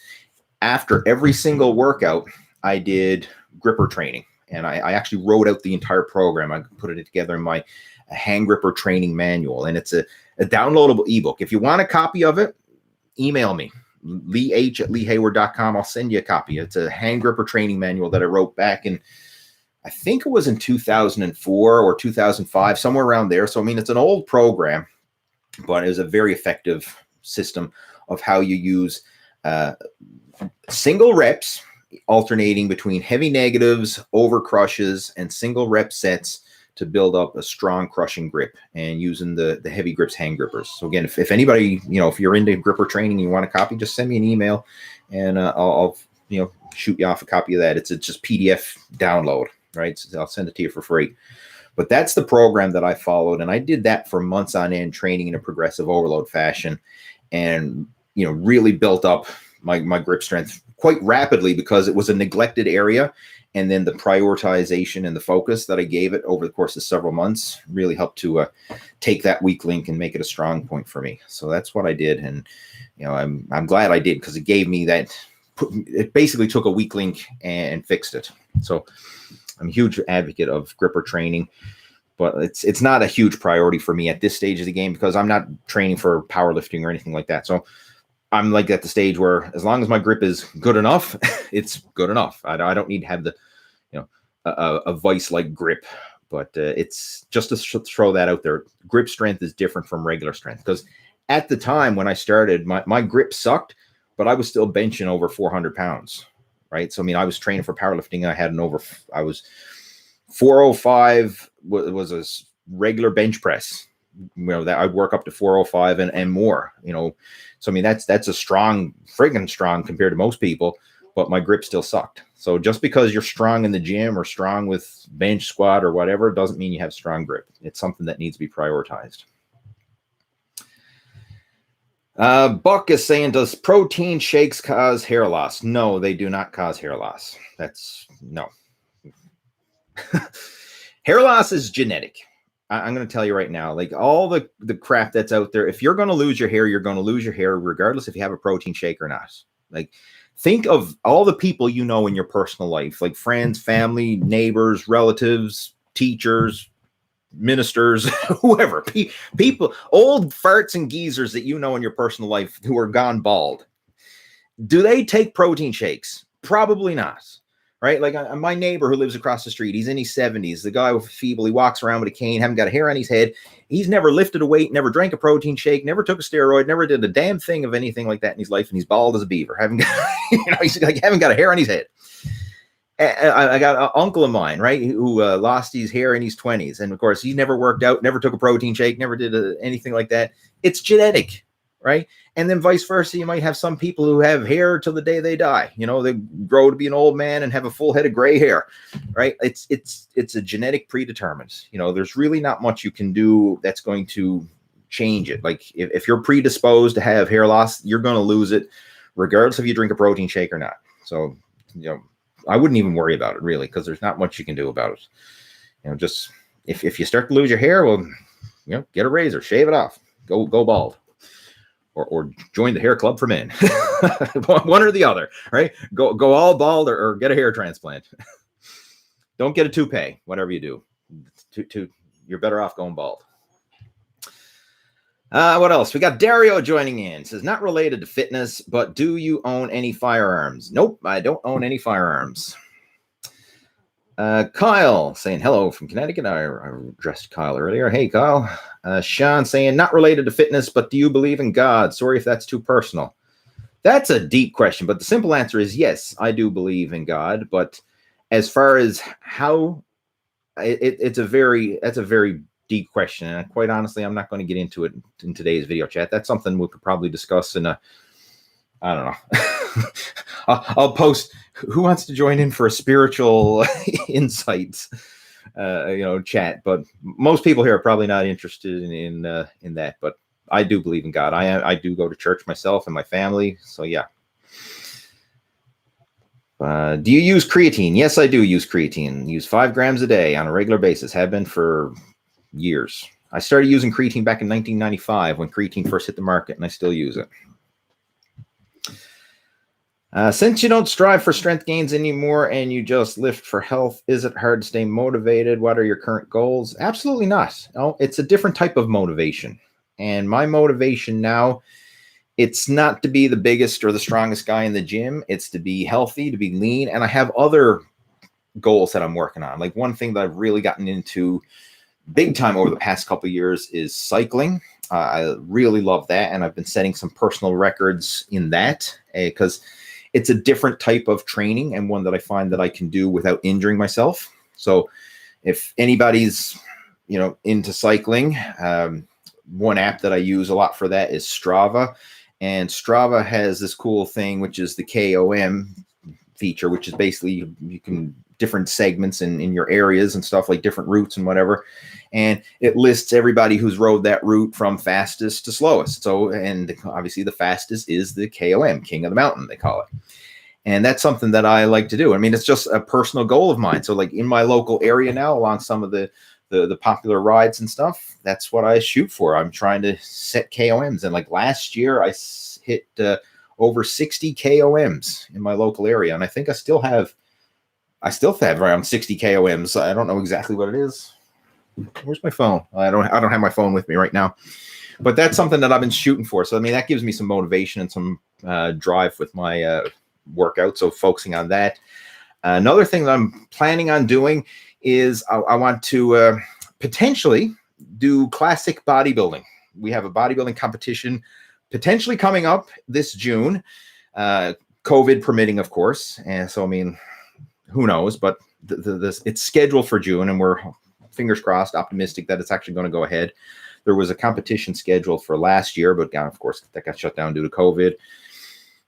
after every single workout, I did gripper training. And I actually wrote out the entire program. I put it together in my hand gripper training manual. And it's a downloadable ebook. If you want a copy of it, email me. leeh@leehayward.com. I'll send you a copy. It's a hand gripper training manual that I wrote back in, I think it was in 2004 or 2005, somewhere around there. So, I mean, it's an old program, but it was a very effective system of how you use single reps, alternating between heavy negatives, over crushes, and single rep sets to build up a strong crushing grip, and using the heavy grips hand grippers. So again, if anybody, if you're into gripper training and you want a copy, just send me an email and I'll shoot you off a copy of that. It's just PDF download, right? So I'll send it to you for free. But that's the program that I followed, and I did that for months on end, training in a progressive overload fashion, and really built up my grip strength quite rapidly because it was a neglected area. And then the prioritization and the focus that I gave it over the course of several months really helped to take that weak link and make it a strong point for me. So that's what I did. And, I'm glad I did, because it gave me that, it basically took a weak link and fixed it. So I'm a huge advocate of gripper training, but it's not a huge priority for me at this stage of the game because I'm not training for powerlifting or anything like that. So I'm like at the stage where as long as my grip is good enough, it's good enough. I don't need to have the, a vice-like grip, but it's just to throw that out there. Grip strength is different from regular strength, because at the time when I started, my grip sucked, but I was still benching over 400 pounds, right? So, I mean, I was training for powerlifting. I was 405 was a regular bench press. That I'd work up to 405 and more, So, I mean, that's a friggin' strong compared to most people, but my grip still sucked. So just because you're strong in the gym or strong with bench, squat, or whatever, doesn't mean you have strong grip. It's something that needs to be prioritized. Buck is saying, does protein shakes cause hair loss? No, they do not cause hair loss. That's no. Hair loss is genetic. I'm going to tell you right now, like all the crap that's out there, if you're going to lose your hair, you're going to lose your hair regardless if you have a protein shake or not. Like, think of all the people you know in your personal life, like friends, family, neighbors, relatives, teachers, ministers, whoever, people, old farts and geezers that you know in your personal life who are gone bald. Do they take protein shakes? Probably not. Right? Like my neighbor who lives across the street, he's in his 70s. The guy with feeble, he walks around with a cane, haven't got a hair on his head. He's never lifted a weight, never drank a protein shake, never took a steroid, never did a damn thing of anything like that in his life. And he's bald as a beaver. Haven't got, he's like, haven't got a hair on his head. I got an uncle of mine, right, who lost his hair in his 20s. And of course, he never worked out, never took a protein shake, never did anything like that. It's genetic, right? And then vice versa, you might have some people who have hair till the day they die. You know, they grow to be an old man and have a full head of gray hair, right? It's a genetic predetermined. You know, there's really not much you can do that's going to change it. Like if you're predisposed to have hair loss, you're going to lose it regardless if you drink a protein shake or not. So, you know, I wouldn't even worry about it really, because there's not much you can do about it. You know, just if you start to lose your hair, well, you know, get a razor, shave it off, go bald. Or join the hair club for men. One or the other, right? Go all bald or get a hair transplant. Don't get a toupee, whatever you do. You're better off going bald. What else? We got Dario joining in. It says, not related to fitness, but do you own any firearms? Nope, I don't own any firearms. Kyle saying hello from Connecticut. I addressed Kyle earlier. Hey, Kyle. Sean saying, not related to fitness, but do you believe in God? Sorry if that's too personal. That's a deep question, but the simple answer is yes, I do believe in God. But as far as how, that's a very deep question. And quite honestly, I'm not going to get into it in today's video chat. That's something we could probably discuss in I don't know. I'll post who wants to join in for a spiritual insights chat, but most people here are probably not interested in that. But I do believe in God. I do go to church myself and my family. So yeah. Do you use creatine? Yes, I do use creatine. Use 5 grams a day on a regular basis. Have been for years. I started using creatine back in 1995 when creatine first hit the market, and I still use it. Since you don't strive for strength gains anymore and you just lift for health, is it hard to stay motivated? What are your current goals? Absolutely not. No, it's a different type of motivation. And my motivation now, it's not to be the biggest or the strongest guy in the gym. It's to be healthy, to be lean. And I have other goals that I'm working on. Like one thing that I've really gotten into big time over the past couple of years is cycling. I really love that. And I've been setting some personal records in that because it's a different type of training and one that I find that I can do without injuring myself. So if anybody's, into cycling, one app that I use a lot for that is Strava. And Strava has this cool thing, which is the KOM feature, which is basically you can different segments in your areas and stuff, like different routes and whatever. And it lists everybody who's rode that route from fastest to slowest. So, and obviously the fastest is the KOM, King of the Mountain, they call it. And that's something that I like to do. I mean, it's just a personal goal of mine. So like in my local area now, along some of the popular rides and stuff, that's what I shoot for. I'm trying to set KOMs. And like last year I hit over 60 KOMs in my local area. And I think I still have around 60 KOMs. I don't know exactly what it is. Where's my phone? I don't have my phone with me right now, but that's something that I've been shooting for. So, I mean, that gives me some motivation and some drive with my workout. So focusing on that. Another thing that I'm planning on doing is I want to potentially do classic bodybuilding. We have a bodybuilding competition potentially coming up this June, COVID permitting, of course. And so, I mean, who knows, but it's scheduled for June, and we're fingers crossed, optimistic that it's actually going to go ahead. There was a competition scheduled for last year, but of course that got shut down due to COVID.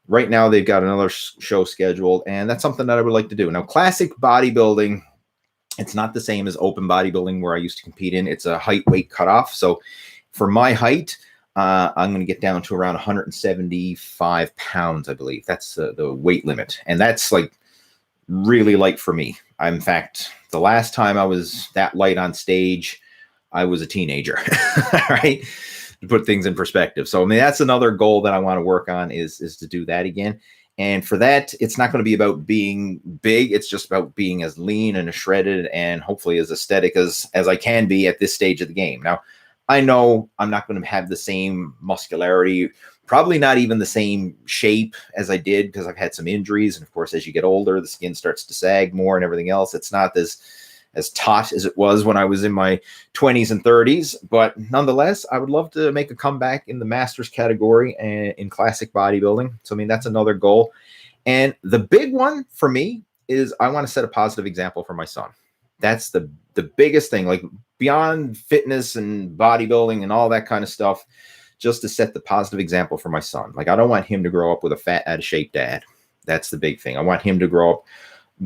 Right now they've got another show scheduled, and that's something that I would like to do. Now, classic bodybuilding, it's not the same as open bodybuilding where I used to compete in. It's a height weight cutoff. So for my height, I'm going to get down to around 175 pounds, I believe. That's the weight limit. And that's like really light for me. In fact, the last time I was that light on stage, I was a teenager, right? To put things in perspective. So, I mean, that's another goal that I want to work on is to do that again. And for that, it's not going to be about being big. It's just about being as lean and as shredded and hopefully as aesthetic as I can be at this stage of the game. Now, I know I'm not going to have the same muscularity, probably not even the same shape as I did because I've had some injuries. And of course, as you get older, the skin starts to sag more and everything else. It's not as taut as it was when I was in my 20s and 30s. But nonetheless, I would love to make a comeback in the masters category and in classic bodybuilding. So, I mean, that's another goal. And the big one for me is I want to set a positive example for my son. That's the biggest thing, like beyond fitness and bodybuilding and all that kind of stuff, just to set the positive example for my son. Like, I don't want him to grow up with a fat, out of shape dad. That's the big thing. I want him to grow up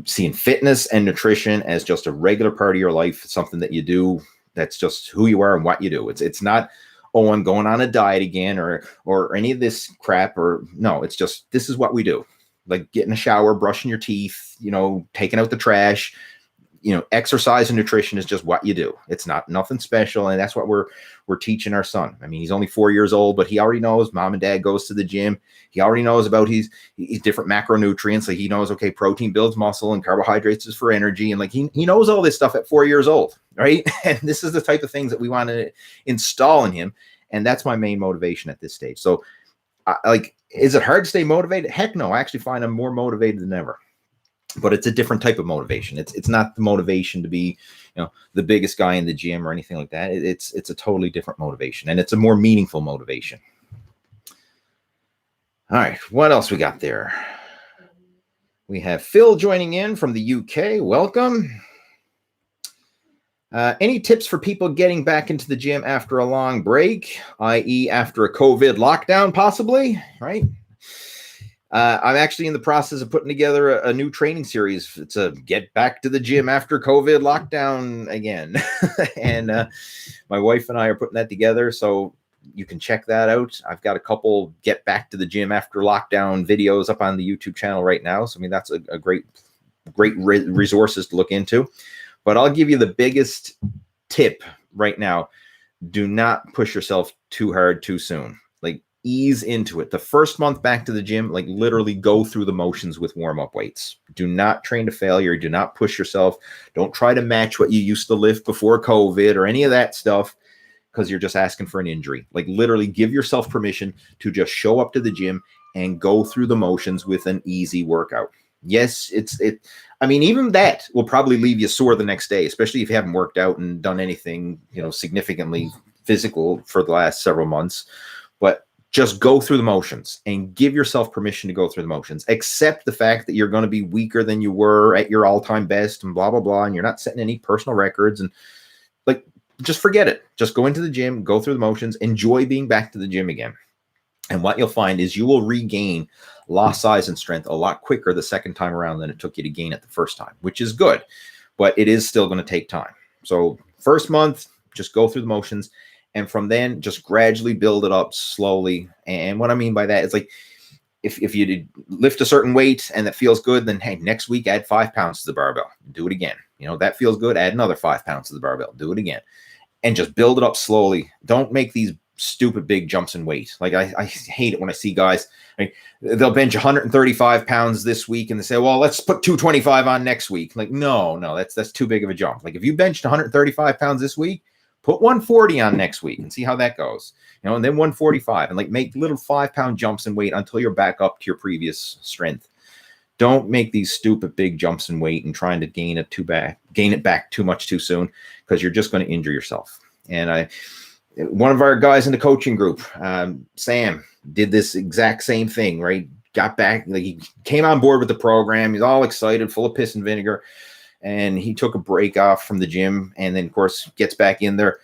seeing fitness and nutrition as just a regular part of your life, something that you do. That's just who you are and what you do. It's not, oh, I'm going on a diet again or any of this crap. Or no, it's just, this is what we do. Like getting a shower, brushing your teeth, taking out the trash. Exercise and nutrition is just what you do. It's not nothing special. And that's what we're teaching our son. I mean, he's only 4 years old, but he already knows mom and dad goes to the gym. He already knows about his different macronutrients. Like he knows, okay, protein builds muscle and carbohydrates is for energy. And like, he knows all this stuff at 4 years old, right? And this is the type of things that we want to install in him. And that's my main motivation at this stage. So is it hard to stay motivated? Heck no. I actually find I'm more motivated than ever. But it's a different type of motivation. It's not the motivation to be, the biggest guy in the gym or anything like that. It's a totally different motivation, and it's a more meaningful motivation. All right, what else we got there? We have Phil joining in from the UK. Welcome. Any tips for people getting back into the gym after a long break, i.e. after a COVID lockdown, possibly, right? I'm actually in the process of putting together a new training series to get back to the gym after COVID lockdown again. And my wife and I are putting that together, so you can check that out. I've got a couple get back to the gym after lockdown videos up on the YouTube channel right now. So, I mean, that's a great resources to look into. But I'll give you the biggest tip right now. Do not push yourself too hard too soon. Like, ease into it. The first month back to the gym, like literally go through the motions with warm-up weights. Do not train to failure. Do not push yourself. Don't try to match what you used to lift before COVID or any of that stuff, because you're just asking for an injury. Like, literally give yourself permission to just show up to the gym and go through the motions with an easy workout. Yes, I mean, even that will probably leave you sore the next day, especially if you haven't worked out and done anything, significantly physical for the last several months. But just go through the motions and give yourself permission to go through the motions. Accept the fact that you're going to be weaker than you were at your all-time best and blah, blah, blah. And you're not setting any personal records. And like, just forget it. Just go into the gym, go through the motions, enjoy being back to the gym again. And what you'll find is you will regain lost size and strength a lot quicker the second time around than it took you to gain it the first time, which is good. But it is still going to take time. So first month, just go through the motions. And from then, just gradually build it up slowly. And what I mean by that is, like, if you lift a certain weight and that feels good, then hey, next week add 5 pounds to the barbell. Do it again. That feels good. Add another 5 pounds to the barbell. Do it again. And just build it up slowly. Don't make these stupid big jumps in weight. Like, I hate it when I see guys, they'll bench 135 pounds this week and they say, well, let's put 225 on next week. Like, no, that's too big of a jump. Like, if you benched 135 pounds this week, put 140 on next week and see how that goes, and then 145, and like make little 5 pound jumps in weight until you're back up to your previous strength. Don't make these stupid big jumps in weight and trying to gain it back too much too soon, because you're just going to injure yourself. And one of our guys in the coaching group, Sam, did this exact same thing, right? Got back, like, he came on board with the program. He's all excited, full of piss and vinegar. And he took a break off from the gym, and then, of course, gets back in there,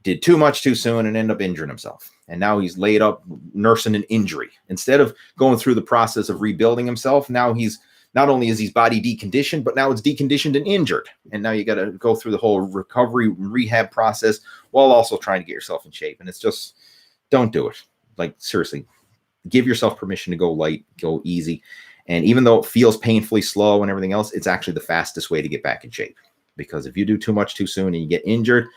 did too much too soon, and ended up injuring himself. And now he's laid up nursing an injury. Instead of going through the process of rebuilding himself, now he's not only is his body deconditioned, but now it's deconditioned and injured. And now you got to go through the whole recovery rehab process while also trying to get yourself in shape. And it's just don't do it. Like, seriously, give yourself permission to go light, go easy. And even though it feels painfully slow and everything else, it's actually the fastest way to get back in shape. Because if you do too much too soon and you get injured,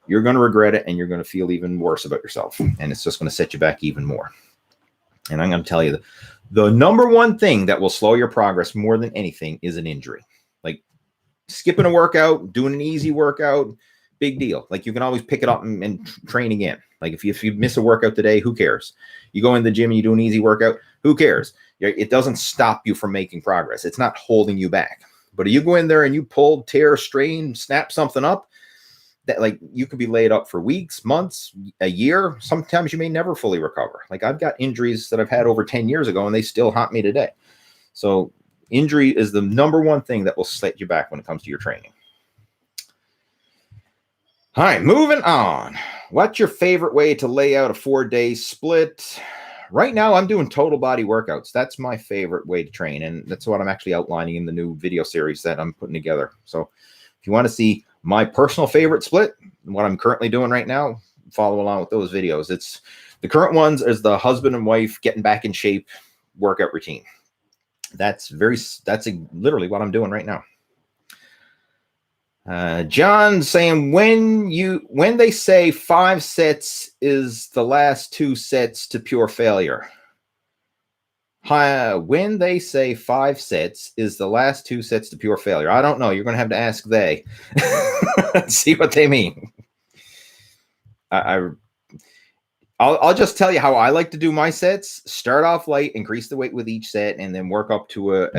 you're going to regret it, and you're going to feel even worse about yourself. And it's just going to set you back even more. And I'm going to tell you, the number one thing that will slow your progress more than anything is an injury. Like skipping a workout, doing an easy workout, big deal. Like you can always pick it up and train again. Like if you miss a workout today, who cares? You go in the gym and you do an easy workout, who cares? It doesn't stop you from making progress. It's not holding you back. But if you go in there and you pull, tear, strain, snap something up, that like you could be laid up for weeks, months, a year. Sometimes you may never fully recover. Like I've got injuries that I've had over 10 years ago and they still haunt me today. So injury is the number one thing that will set you back when it comes to your training. All right, moving on. What's your favorite way to lay out a 4-day split? Right now, I'm doing total body workouts. That's my favorite way to train. And that's what I'm actually outlining in the new video series that I'm putting together. So if you want to see my personal favorite split, what I'm currently doing right now, follow along with those videos. It's the current ones is the husband and wife getting back in shape workout routine. That's literally what I'm doing right now. John saying when they say 5 sets is the last 2 sets to pure failure. When they say 5 sets is the last 2 sets to pure failure. I don't know. You're going to have to ask they. See what they mean. I'll just tell you how I like to do my sets. Start off light, increase the weight with each set, and then work up to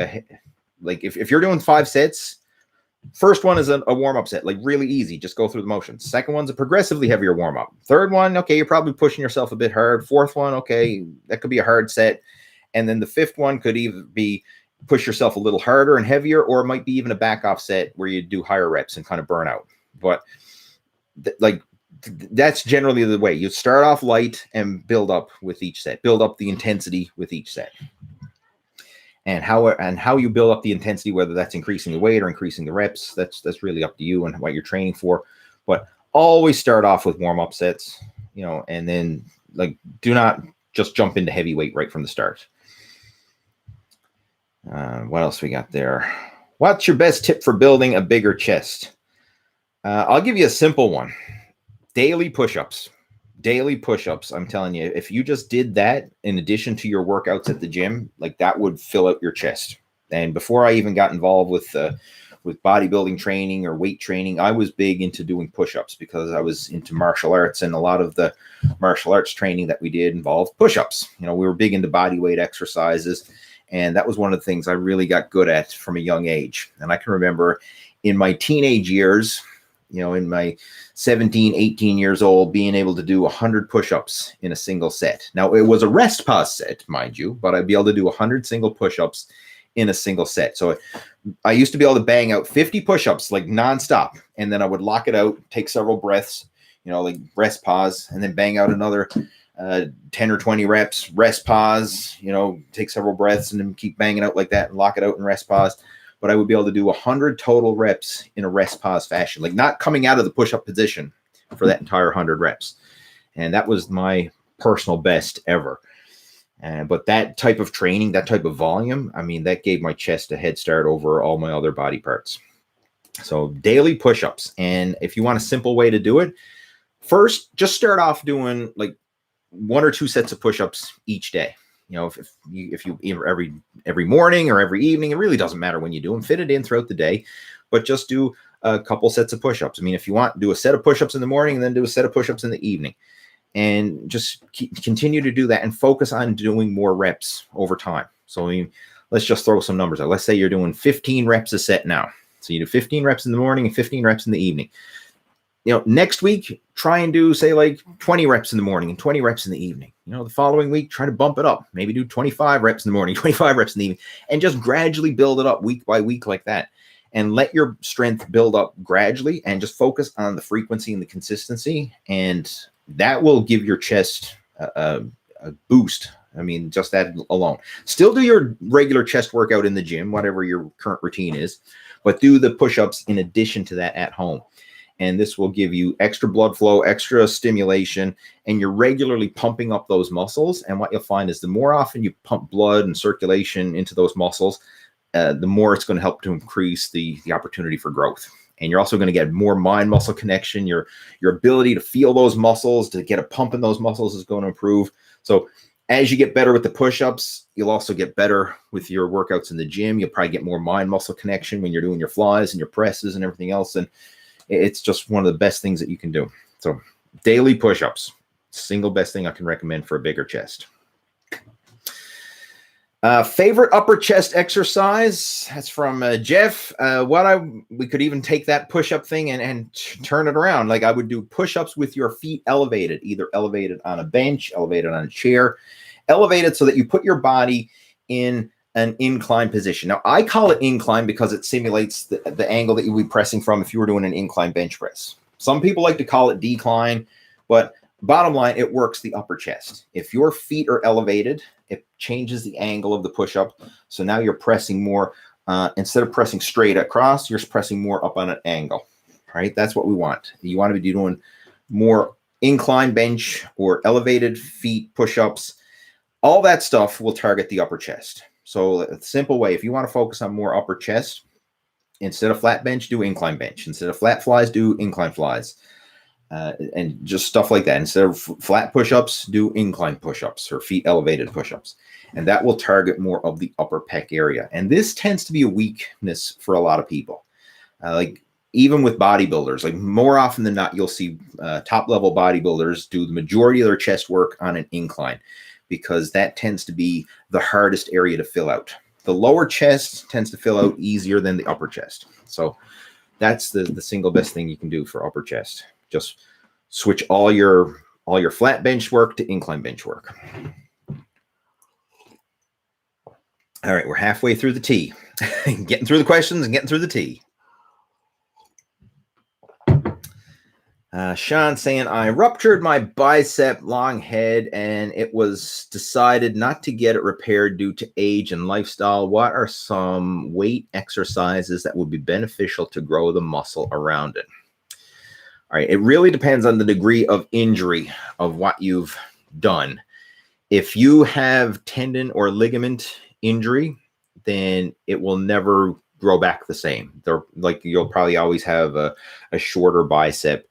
like if you're doing 5 sets, first one is a warm-up set, like really easy. Just go through the motions. Second one's a progressively heavier warm-up. Third one, okay, you're probably pushing yourself a bit hard. Fourth one, okay, that could be a hard set. And then the 5th one could either be push yourself a little harder and heavier, or it might be even a back-off set where you do higher reps and kind of burn out. But that's generally the way. You start off light and build up with each set. Build up the intensity with each set. And how you build up the intensity, whether that's increasing the weight or increasing the reps, that's really up to you and what you're training for. But always start off with warm-up sets, and then like do not just jump into heavy weight right from the start. What else we got there? What's your best tip for building a bigger chest? I'll give you a simple one. Daily push-ups. Daily push-ups. I'm telling you, if you just did that in addition to your workouts at the gym, like that would fill out your chest. And before I even got involved with bodybuilding training or weight training, I was big into doing push-ups because I was into martial arts, and a lot of the martial arts training that we did involved push-ups. We were big into body weight exercises, and that was one of the things I really got good at from a young age. And I can remember in my teenage years, in my 17, 18 years old, being able to do 100 push-ups in a single set. Now, it was a rest pause set, mind you, but I'd be able to do 100 single push-ups in a single set. So I used to be able to bang out 50 push-ups like nonstop, and then I would lock it out, take several breaths, like rest pause, and then bang out another 10 or 20 reps, rest pause, take several breaths, and then keep banging out like that and lock it out and rest pause. But I would be able to do 100 total reps in a rest pause fashion, like not coming out of the push-up position for that entire 100 reps. And that was my personal best ever. But that type of training, that type of volume, that gave my chest a head start over all my other body parts. So daily push-ups. And if you want a simple way to do it, first, just start off doing like 1 or 2 sets of push-ups each day. If you every morning or every evening, it really doesn't matter when you do them. Fit it in throughout the day, but just do a couple sets of push-ups. If you want, do a set of push-ups in the morning and then do a set of push-ups in the evening, and just continue to do that and focus on doing more reps over time. So let's just throw some numbers out. Let's say you're doing 15 reps a set now. So you do 15 reps in the morning and 15 reps in the evening. Next week, try and do, say, like 20 reps in the morning and 20 reps in the evening. The following week, try to bump it up. Maybe do 25 reps in the morning, 25 reps in the evening, and just gradually build it up week by week like that. And let your strength build up gradually, and just focus on the frequency and the consistency. And that will give your chest a boost. Just that alone. Still do your regular chest workout in the gym, whatever your current routine is, but do the push-ups in addition to that at home. and this will give you extra blood flow, extra stimulation, and you're regularly pumping up those muscles. And what you'll find is the more often you pump blood and circulation into those muscles, the more it's going to help to increase the opportunity for growth. And you're also going to get more mind-muscle connection. Your ability to feel those muscles, to get a pump in those muscles is going to improve. So as you get better with the push-ups, you'll also get better with your workouts in the gym. You'll probably get more mind-muscle connection when you're doing your flies and your presses and everything else. And it's just one of the best things that you can do. So daily push-ups, single best thing I can recommend for a bigger chest. Favorite upper chest exercise? That's from Jeff. We could even take that push-up thing and turn it around. Like I would do push-ups with your feet elevated, either elevated on a bench, elevated on a chair, elevated so that you put your body in an incline position. Now, I call it incline because it simulates the angle that you would be pressing from if you were doing an incline bench press. Some people like to call it decline, but bottom line, it works the upper chest. If your feet are elevated, it changes the angle of the push-up. So now you're pressing more, instead of pressing straight across, you're pressing more up on an angle, right? That's what we want. You want to be doing more incline bench or elevated feet push-ups. All that stuff will target the upper chest. So a simple way, if you want to focus on more upper chest, instead of flat bench, do incline bench. Instead of flat flies, do incline flies. And just stuff like that. Instead of flat push-ups, do incline push-ups or feet elevated push-ups. And that will target more of the upper pec area. And this tends to be a weakness for a lot of people. Like even with bodybuilders, like more often than not, you'll see top-level bodybuilders do the majority of their chest work on an incline because that tends to be the hardest area to fill out. The lower chest tends to fill out easier than the upper chest. So that's the single best thing you can do for upper chest. Just switch all your flat bench work to incline bench work. All right, we're halfway through the tea. Getting through the questions and getting through the tea. Sean saying, I ruptured my bicep long head and it was decided not to get it repaired due to age and lifestyle. What are some weight exercises that would be beneficial to grow the muscle around it? All right, it really depends on the degree of injury of what you've done. If you have tendon or ligament injury, then it will never grow back the same. You'll probably always have a shorter bicep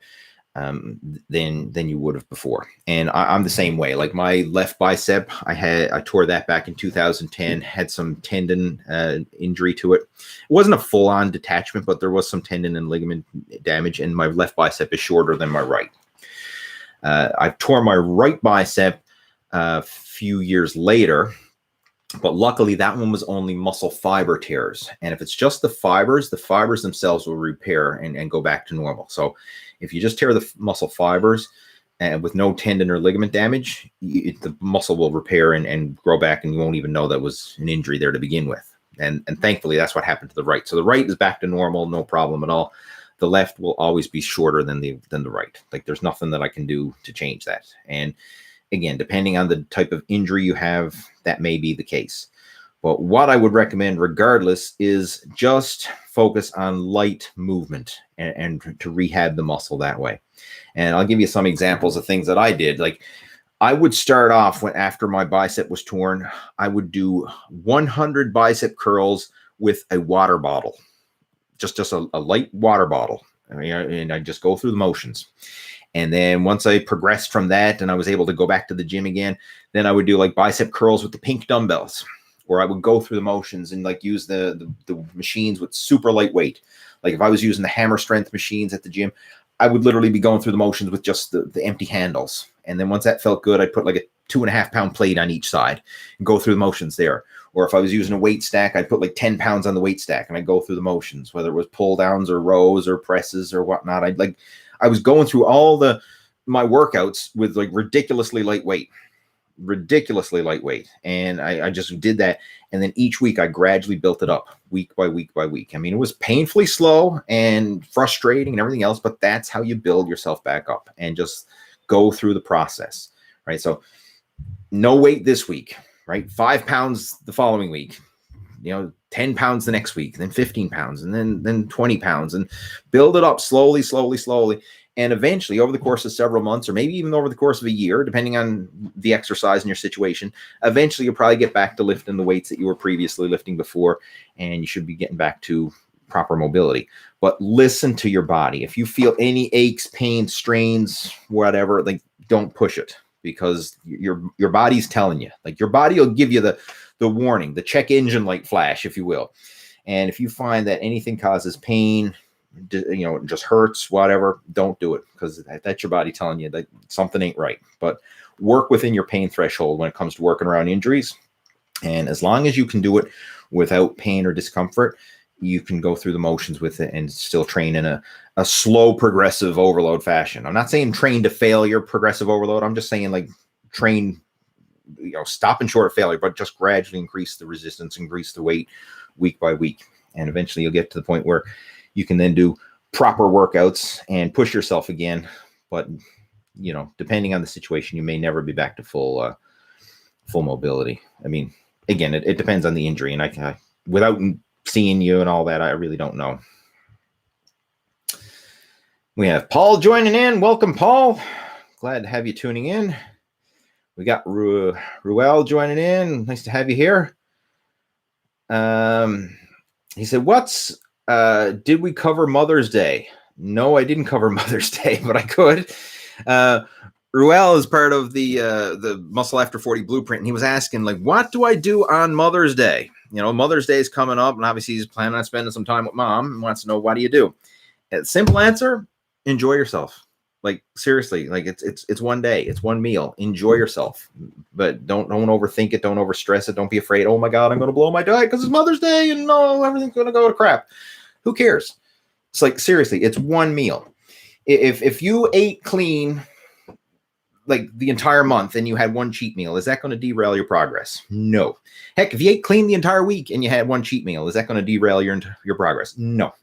than you would have before. And I'm the same way. Like my left bicep, I tore that back in 2010, had some tendon injury to it. It wasn't a full-on detachment, but there was some tendon and ligament damage, and my left bicep is shorter than my right. I tore my right bicep a few years later, but luckily that one was only muscle fiber tears. And if it's just the fibers themselves will repair and go back to normal. So if you just tear the muscle fibers and with no tendon or ligament damage, the muscle will repair and grow back, and you won't even know that was an injury there to begin with. And thankfully, that's what happened to the right. So the right is back to normal, no problem at all. The left will always be shorter than the right. Like there's nothing that I can do to change that. And again, depending on the type of injury you have, that may be the case. But what I would recommend regardless is just focus on light movement and to rehab the muscle that way. And I'll give you some examples of things that I did. Like I would start off after my bicep was torn, I would do 100 bicep curls with a water bottle, just a light water bottle. And I just go through the motions. And then once I progressed from that and I was able to go back to the gym again, then I would do like bicep curls with the pink dumbbells, or I would go through the motions and like use the machines with super lightweight. Like if I was using the hammer strength machines at the gym, I would literally be going through the motions with just the empty handles. And then once that felt good, I'd put like a 2.5 pound plate on each side and go through the motions there. Or if I was using a weight stack, I'd put like 10 pounds on the weight stack and I'd go through the motions, whether it was pull downs or rows or presses or whatnot. I was going through all my workouts with like ridiculously lightweight. And I just did that. And then each week I gradually built it up week by week by week. I mean, it was painfully slow and frustrating and everything else, but that's how you build yourself back up and just go through the process, right? So no weight this week, right? 5 pounds the following week, 10 pounds the next week, then 15 pounds, and then 20 pounds, and build it up slowly. And eventually, over the course of several months, or maybe even over the course of a year, depending on the exercise and your situation, eventually you'll probably get back to lifting the weights that you were previously lifting before, and you should be getting back to proper mobility. But listen to your body. If you feel any aches, pains, strains, whatever, like, don't push it, because your body's telling you. Like, your body will give you the warning, the check engine light flash, if you will. And if you find that anything causes pain, just hurts, whatever, don't do it, because that's your body telling you that something ain't right. But work within your pain threshold when it comes to working around injuries. And as long as you can do it without pain or discomfort, you can go through the motions with it and still train in a slow, progressive overload fashion. I'm not saying train to failure, progressive overload. I'm just saying, like, train, stopping short of failure, but just gradually increase the resistance, increase the weight week by week. And eventually you'll get to the point where you can then do proper workouts and push yourself again. But, depending on the situation, you may never be back to full mobility. I mean, again, it depends on the injury. And I without seeing you and all that, I really don't know. We have Paul joining in. Welcome, Paul. Glad to have you tuning in. We got Ruel joining in. Nice to have you here. He said, did we cover Mother's Day? No, I didn't cover Mother's Day, but I could. Ruel is part of the Muscle After 40 Blueprint, and he was asking, like, what do I do on Mother's Day? Mother's Day is coming up, and obviously he's planning on spending some time with Mom and wants to know, what do you do? Simple answer, enjoy yourself. Like, seriously, like, it's one day, it's one meal. Enjoy yourself, but don't overthink it. Don't overstress it. Don't be afraid. Oh my God, I'm going to blow my diet because it's Mother's Day and no, everything's going to go to crap. Who cares? It's like, seriously, it's one meal. If you ate clean, like, the entire month and you had one cheat meal, is that going to derail your progress? No. Heck, if you ate clean the entire week and you had one cheat meal, is that going to derail your progress? No.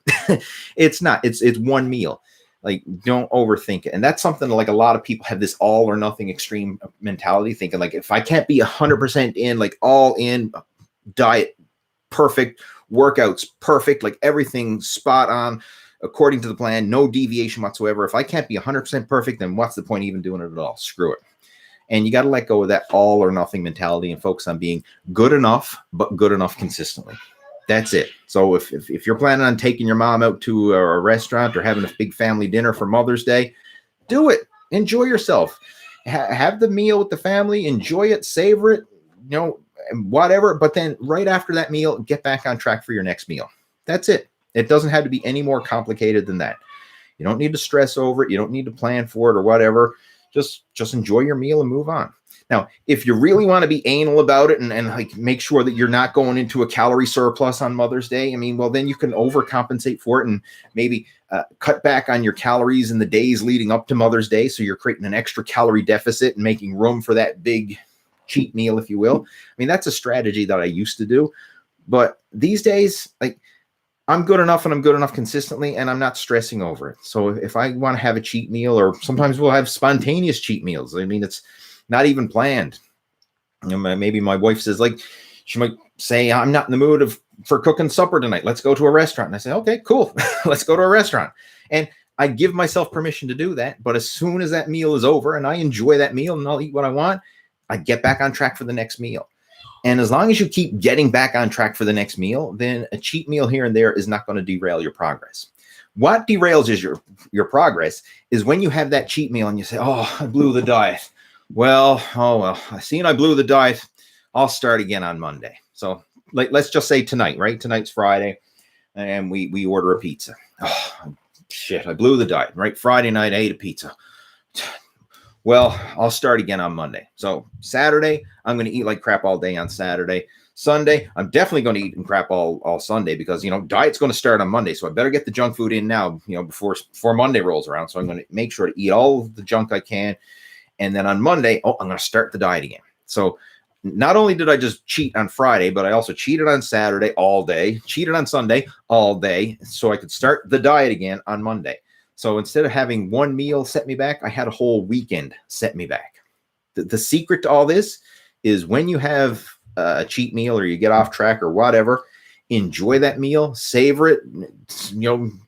It's not. It's one meal. Like, don't overthink it. And that's something, like, a lot of people have this all or nothing extreme mentality, thinking, like, if I can't be 100% in, like, all in, diet perfect, workouts perfect, like, everything spot on according to the plan, no deviation whatsoever. If I can't be 100% perfect, then what's the point of even doing it at all? Screw it. And you got to let go of that all or nothing mentality and focus on being good enough, but good enough consistently. That's it. So if you're planning on taking your mom out to a restaurant or having a big family dinner for Mother's Day, do it. Enjoy yourself. Have the meal with the family. Enjoy it. Savor it. Whatever. But then right after that meal, get back on track for your next meal. That's it. It doesn't have to be any more complicated than that. You don't need to stress over it. You don't need to plan for it or whatever. Just enjoy your meal and move on. Now, if you really want to be anal about it and like make sure that you're not going into a calorie surplus on Mother's Day, I mean, well, then you can overcompensate for it and maybe cut back on your calories in the days leading up to Mother's Day. So you're creating an extra calorie deficit and making room for that big cheat meal, if you will. I mean, that's a strategy that I used to do. But these days, like, I'm good enough and I'm good enough consistently and I'm not stressing over it. So if I want to have a cheat meal, or sometimes we'll have spontaneous cheat meals. I mean, it's not even planned. Maybe my wife says, like, she might say, I'm not in the mood for cooking supper tonight. Let's go to a restaurant. And I say, okay, cool. Let's go to a restaurant. And I give myself permission to do that. But as soon as that meal is over and I enjoy that meal and I'll eat what I want, I get back on track for the next meal. And as long as you keep getting back on track for the next meal, then a cheat meal here and there is not going to derail your progress. What derails is your progress is when you have that cheat meal and you say, oh, I blew the diet. Well, I seen I blew the diet. I'll start again on Monday. So let's just say tonight, right? Tonight's Friday and we order a pizza. Oh, shit, I blew the diet, right? Friday night, I ate a pizza. Well, I'll start again on Monday. So Saturday, I'm going to eat like crap all day on Saturday. Sunday, I'm definitely going to eat crap all Sunday because, diet's going to start on Monday. So I better get the junk food in now, before Monday rolls around. So I'm going to make sure to eat all the junk I can. And then on Monday, I'm going to start the diet again. So not only did I just cheat on Friday, but I also cheated on Saturday all day, cheated on Sunday all day, so I could start the diet again on Monday. So instead of having one meal set me back, I had a whole weekend set me back. The secret to all this is when you have a cheat meal or you get off track or whatever, enjoy that meal, savor it,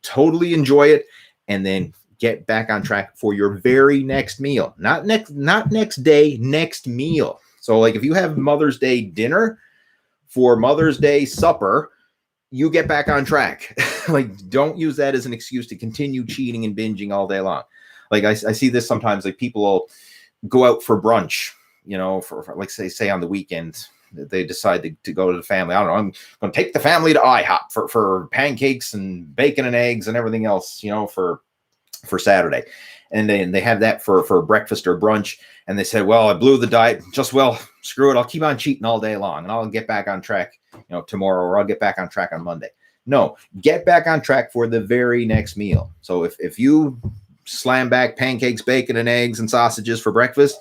totally enjoy it, and then get back on track for your very next meal. Not next day, next meal. So like if you have Mother's Day dinner, for Mother's Day supper, you get back on track. Like, don't use that as an excuse to continue cheating and binging all day long. Like I see this sometimes, like people will go out for brunch, for like say on the weekend, they decide to go to the family. I don't know, I'm going to take the family to IHOP for pancakes and bacon and eggs and everything else, for Saturday. And they have that for breakfast or brunch. And they say, well, I blew the diet. Screw it. I'll keep on cheating all day long and I'll get back on track, tomorrow, or I'll get back on track on Monday. No, get back on track for the very next meal. So if you slam back pancakes, bacon and eggs and sausages for breakfast,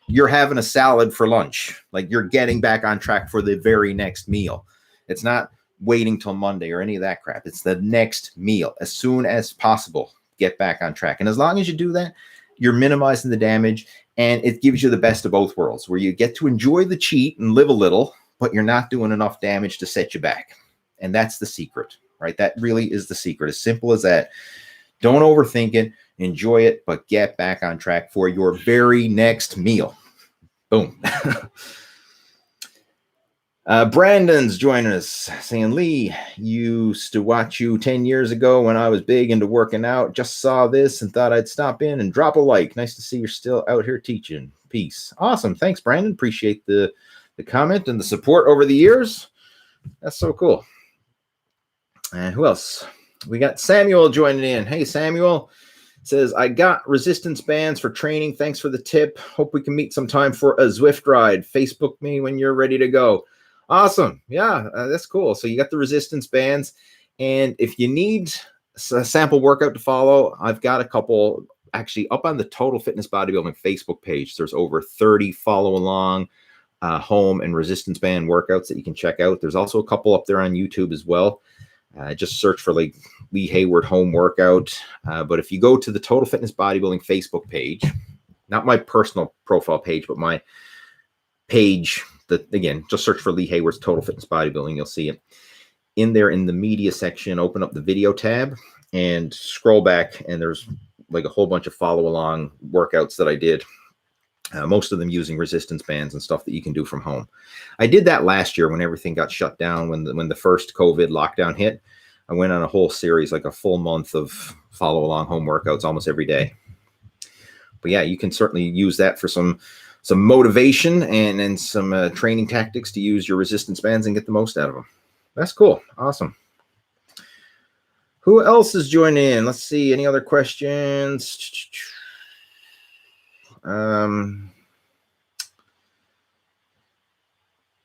you're having a salad for lunch. Like, you're getting back on track for the very next meal. It's not waiting till Monday or any of that crap. It's the next meal. As soon as possible, get back on track. And as long as you do that, you're minimizing the damage, and it gives you the best of both worlds, where you get to enjoy the cheat and live a little, but you're not doing enough damage to set you back. And that's the secret, right? That really is the secret. As simple as that. Don't overthink it. Enjoy it, but get back on track for your very next meal. Boom. Brandon's joining us, saying, Lee, used to watch you 10 years ago when I was big into working out. Just saw this and thought I'd stop in and drop a like. Nice to see you're still out here teaching. Peace. Awesome. Thanks, Brandon. Appreciate the comment and the support over the years. That's so cool. And who else? We got Samuel joining in. Hey, Samuel. Says, I got resistance bands for training. Thanks for the tip. Hope we can meet sometime for a Zwift ride. Facebook me when you're ready to go. Awesome. Yeah, that's cool. So you got the resistance bands. And if you need a sample workout to follow, I've got a couple actually up on the Total Fitness Bodybuilding Facebook page. There's over 30 follow along home and resistance band workouts that you can check out. There's also a couple up there on YouTube as well. Just search for like Lee Hayward home workout. But if you go to the Total Fitness Bodybuilding Facebook page, not my personal profile page, but my page, that again, just search for Lee Hayward's Total Fitness Bodybuilding. You'll see it in there in the media section. Open up the video tab and scroll back, and there's like a whole bunch of follow along workouts that I did. Most of them using resistance bands and stuff that you can do from home. I did that last year when everything got shut down, when the first COVID lockdown hit. I went on a whole series, like a full month of follow along home workouts almost every day. But yeah, you can certainly use that for some motivation and some training tactics to use your resistance bands and get the most out of them. That's cool. Awesome. Who else is joining in? Let's see. Any other questions?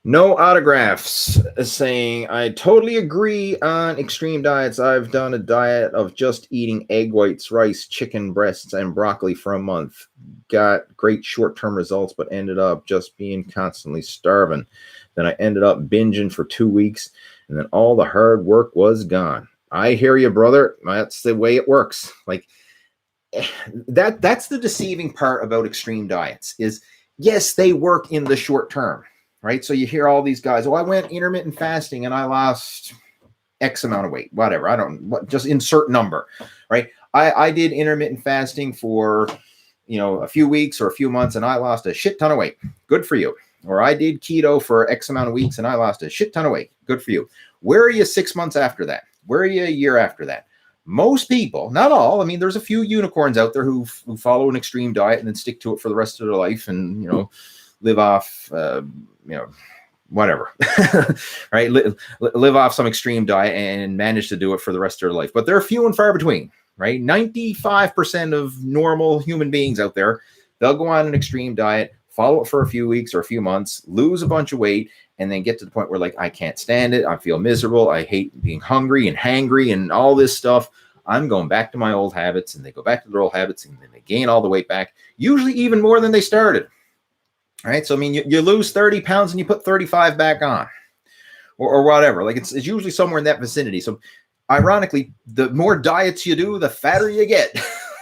No autographs, saying, I totally agree on extreme diets. I've done a diet of just eating egg whites, rice, chicken breasts, and broccoli for a month. Got great short-term results, but ended up just being constantly starving. Then I ended up binging for 2 weeks, and then all the hard work was gone. I hear you, brother. That's the way it works. Like, that's the deceiving part about extreme diets is, yes, they work in the short term, right? So you hear all these guys, I went intermittent fasting and I lost X amount of weight, whatever. Just insert number, right? I did intermittent fasting for, a few weeks or a few months and I lost a shit ton of weight. Good for you. Or I did keto for X amount of weeks and I lost a shit ton of weight. Good for you. Where are you 6 months after that? Where are you a year after that? Most people, not all, I mean, there's a few unicorns out there who follow an extreme diet and then stick to it for the rest of their life and, live off, whatever, right? Live off some extreme diet and manage to do it for the rest of their life. But they're few and far between, right? 95% of normal human beings out there, they'll go on an extreme diet, follow it for a few weeks or a few months, lose a bunch of weight, and then get to the point where, like, I can't stand it. I feel miserable. I hate being hungry and hangry and all this stuff. I'm going back to my old habits, and they go back to their old habits, and then they gain all the weight back, usually even more than they started. All right. So, I mean, you lose 30 pounds and you put 35 back on or whatever. Like, it's usually somewhere in that vicinity. So, ironically, the more diets you do, the fatter you get.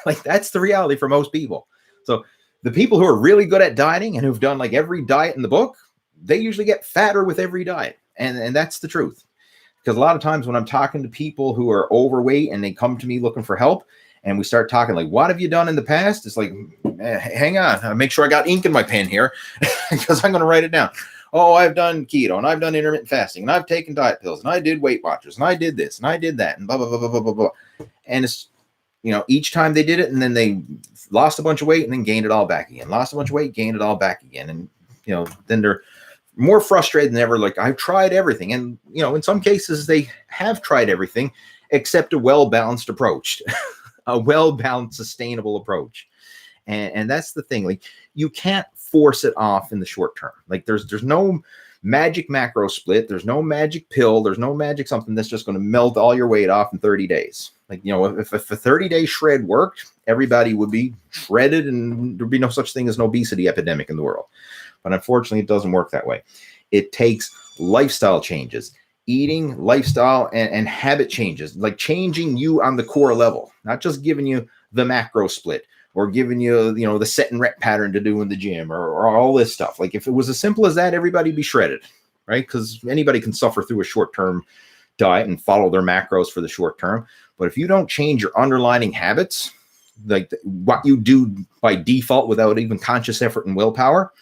Like, that's the reality for most people. So, the people who are really good at dieting and who've done like every diet in the book, they usually get fatter with every diet. And that's the truth. Because a lot of times when I'm talking to people who are overweight and they come to me looking for help, and we start talking like, what have you done in the past? It's like, hang on, make sure I got ink in my pen here because I'm going to write it down. Oh, I've done keto and I've done intermittent fasting and I've taken diet pills and I did Weight Watchers and I did this and I did that and blah, blah, blah, blah, blah, blah, blah. And it's, each time they did it and then they lost a bunch of weight and then gained it all back again. Lost a bunch of weight, gained it all back again. And, then they're more frustrated than ever. Like, I've tried everything. And, in some cases they have tried everything except a well-balanced approach. A well-balanced, sustainable approach. And that's the thing. Like, you can't force it off in the short term. Like, there's no magic macro split. There's no magic pill. There's no magic something that's just going to melt all your weight off in 30 days. Like, if a 30-day shred worked, everybody would be shredded and there'd be no such thing as an obesity epidemic in the world. But unfortunately, it doesn't work that way. It takes lifestyle changes. Eating, lifestyle, and habit changes, like changing you on the core level, not just giving you the macro split or giving you, the set and rep pattern to do in the gym or all this stuff. Like, if it was as simple as that, everybody'd be shredded, right? Because anybody can suffer through a short-term diet and follow their macros for the short term. But if you don't change your underlying habits, like what you do by default without even conscious effort and willpower,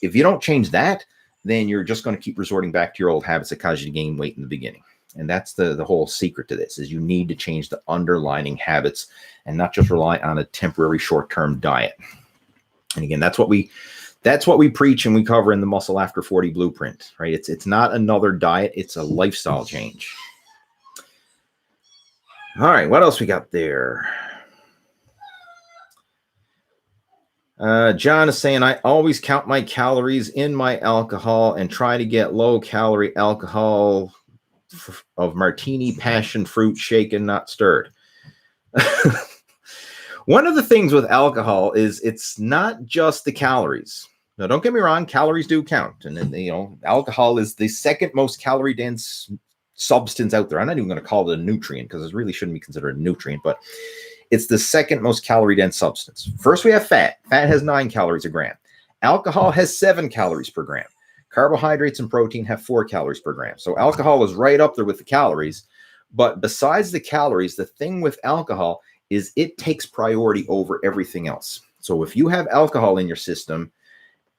if you don't change that, then you're just going to keep resorting back to your old habits that caused you to gain weight in the beginning. And that's the whole secret to this, is you need to change the underlying habits and not just rely on a temporary short-term diet. And again, that's what we preach and we cover in the Muscle After 40 blueprint, right? It's not another diet, it's a lifestyle change. All right, what else we got there? John is saying, I always count my calories in my alcohol and try to get low-calorie alcohol of martini, passion fruit, shaken, not stirred. One of the things with alcohol is it's not just the calories. Now, don't get me wrong, calories do count. And then, alcohol is the second most calorie-dense substance out there. I'm not even going to call it a nutrient because it really shouldn't be considered a nutrient, but it's the second most calorie-dense substance. First, we have fat. Fat has 9 calories a gram. Alcohol has 7 calories per gram. Carbohydrates and protein have 4 calories per gram. So alcohol is right up there with the calories. But besides the calories, the thing with alcohol is it takes priority over everything else. So if you have alcohol in your system,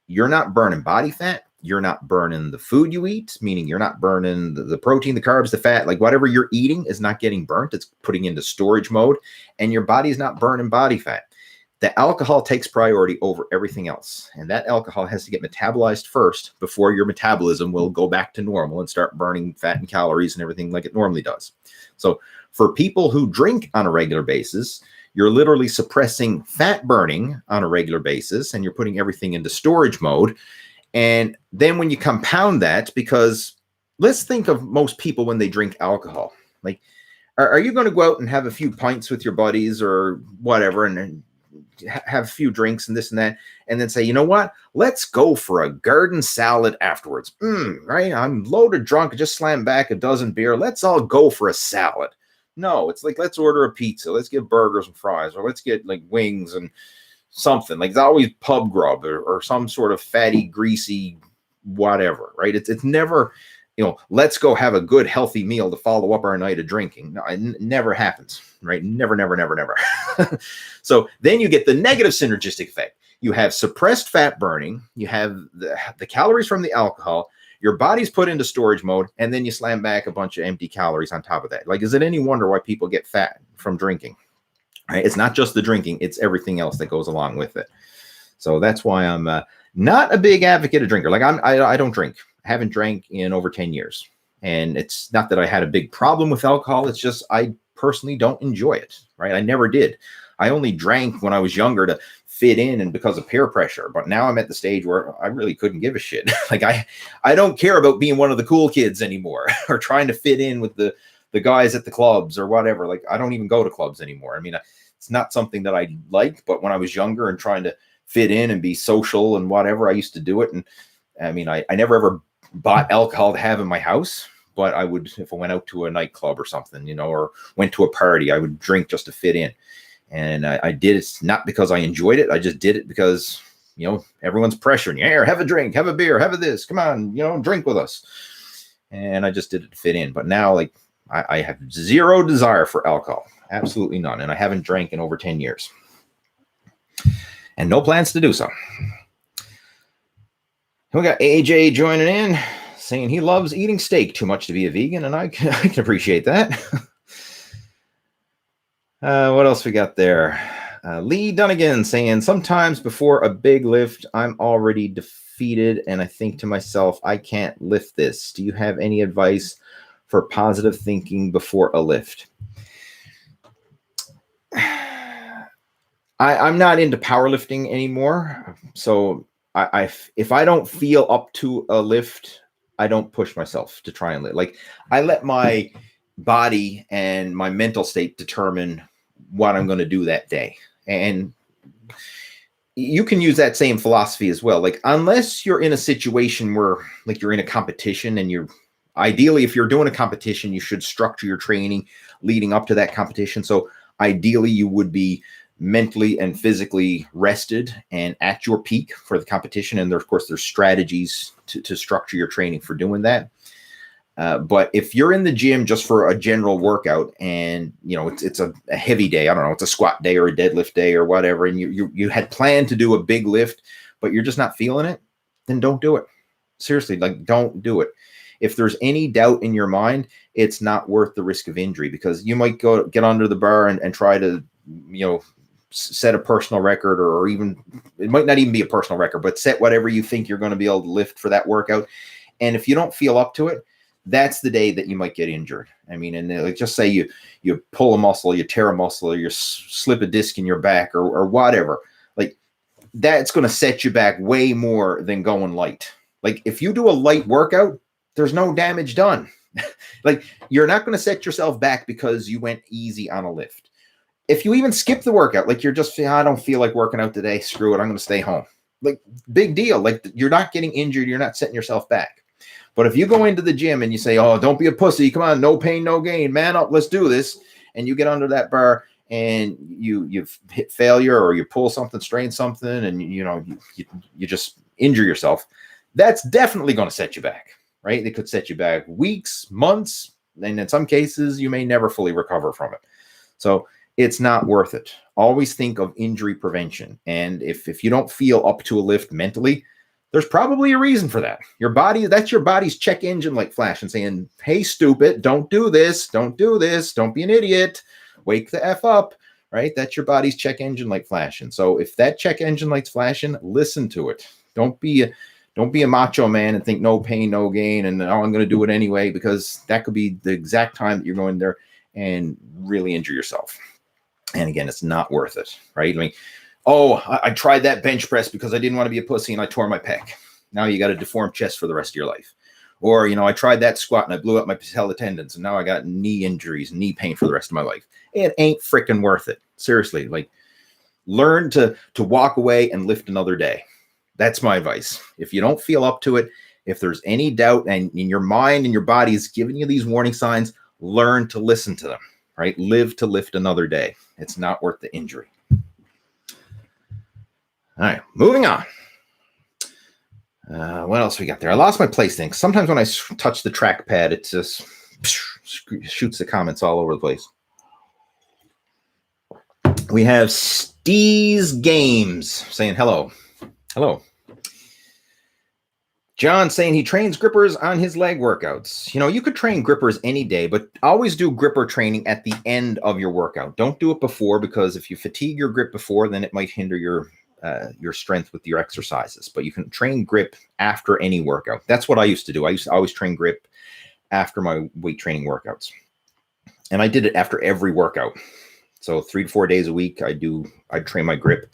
you're not burning body fat. You're not burning the food you eat, meaning you're not burning the protein, the carbs, the fat, like whatever you're eating is not getting burnt. It's putting into storage mode and your body's not burning body fat. The alcohol takes priority over everything else. And that alcohol has to get metabolized first before your metabolism will go back to normal and start burning fat and calories and everything like it normally does. So for people who drink on a regular basis, you're literally suppressing fat burning on a regular basis and you're putting everything into storage mode. And then when you compound that, because let's think of most people when they drink alcohol, like, are you going to go out and have a few pints with your buddies or whatever and have a few drinks and this and that, and then say, you know what, let's go for a garden salad afterwards. Right? I'm loaded drunk. I just slammed back a dozen beer. Let's all go for a salad. No, it's like, let's order a pizza. Let's get burgers and fries, or let's get like wings and something. Like, it's always pub grub or some sort of fatty, greasy, whatever, right? It's never, let's go have a good, healthy meal to follow up our night of drinking. No, it never happens, right? Never, never, never, never. So then you get the negative synergistic effect. You have suppressed fat burning. You have the calories from the alcohol. Your body's put into storage mode, and then you slam back a bunch of empty calories on top of that. Like, is it any wonder why people get fat from drinking? Right? It's not just the drinking, it's everything else that goes along with it. So that's why I'm not a big advocate of drinker. Like, I don't drink. I haven't drank in over 10 years. And it's not that I had a big problem with alcohol. It's just I personally don't enjoy it, right? I never did. I only drank when I was younger to fit in and because of peer pressure. But now I'm at the stage where I really couldn't give a shit. Like, I don't care about being one of the cool kids anymore or trying to fit in with the guys at the clubs or whatever. Like, I don't even go to clubs anymore. I mean, it's not something that I like, but when I was younger and trying to fit in and be social and whatever, I used to do it. And I mean, I never ever bought alcohol to have in my house, but I would, if I went out to a nightclub or something, or went to a party, I would drink just to fit in. And I did it not because I enjoyed it. I just did it because everyone's pressuring you. Here, have a drink, have a beer, have a this. Come on, drink with us. And I just did it to fit in. But now, like, I have zero desire for alcohol. Absolutely none. And I haven't drank in over 10 years. And no plans to do so. We got AJ joining in, saying he loves eating steak too much to be a vegan, and I can appreciate that. What else we got there? Lee Dunnigan saying, sometimes before a big lift, I'm already defeated, and I think to myself, I can't lift this. Do you have any advice for positive thinking before a lift? I'm not into powerlifting anymore, so if I don't feel up to a lift, I don't push myself to try and lift. Like, I let my body and my mental state determine what I'm going to do that day. And you can use that same philosophy as well. Like, unless you're in a situation where, like, you're in a competition, and ideally, if you're doing a competition, you should structure your training leading up to that competition. So ideally, you would be mentally and physically rested and at your peak for the competition. And of course, there's strategies to structure your training for doing that. But if you're in the gym just for a general workout, and it's a heavy day, I don't know, it's a squat day or a deadlift day or whatever, and you had planned to do a big lift, but you're just not feeling it, then don't do it. Seriously, like, don't do it. If there's any doubt in your mind, it's not worth the risk of injury, because you might go get under the bar and try to, set a personal record, or even, it might not even be a personal record, but set whatever you think you're going to be able to lift for that workout. And if you don't feel up to it, that's the day that you might get injured. I mean, and like, just say you pull a muscle, you tear a muscle, or you slip a disc in your back, or whatever. Like, that's going to set you back way more than going light. Like, if you do a light workout, there's no damage done. Like, you're not going to set yourself back because you went easy on a lift. If you even skip the workout, like, you're just, I don't feel like working out today, screw it, I'm going to stay home. Like, big deal. Like, you're not getting injured, you're not setting yourself back. But if you go into the gym and you say, oh, don't be a pussy, come on, no pain, no gain, man up, let's do this, and you get under that bar and you've hit failure, or you pull something, strain something, and you just injure yourself, that's definitely going to set you back, right? It could set you back weeks, months, and in some cases, you may never fully recover from it. So it's not worth it. Always think of injury prevention. And if you don't feel up to a lift mentally, there's probably a reason for that. That's your body's check engine light flashing, saying, hey, stupid, don't do this, don't be an idiot, wake the F up, right? That's your body's check engine light flashing. So if that check engine light's flashing, listen to it. Don't be a macho man and think no pain, no gain, and I'm going to do it anyway, because that could be the exact time that you're going there and really injure yourself. And again, it's not worth it, right? I mean, I tried that bench press because I didn't want to be a pussy and I tore my pec. Now you got a deformed chest for the rest of your life. Or, I tried that squat and I blew up my patella tendons, and now I got knee injuries, knee pain for the rest of my life. It ain't freaking worth it. Seriously, like, learn to walk away and lift another day. That's my advice. If you don't feel up to it, if there's any doubt, and in your mind and your body is giving you these warning signs, learn to listen to them, right? Live to lift another day. It's not worth the injury. All right, moving on. What else we got there? I lost my place thing. Sometimes when I touch the trackpad, it just shoots the comments all over the place. We have Steez Games saying hello. Hello. John saying he trains grippers on his leg workouts. You could train grippers any day, but always do gripper training at the end of your workout. Don't do it before, because if you fatigue your grip before, then it might hinder your strength with your exercises. But you can train grip after any workout. That's what I used to do. I used to always train grip after my weight training workouts. And I did it after every workout. So 3 to 4 days a week, I'd train my grip.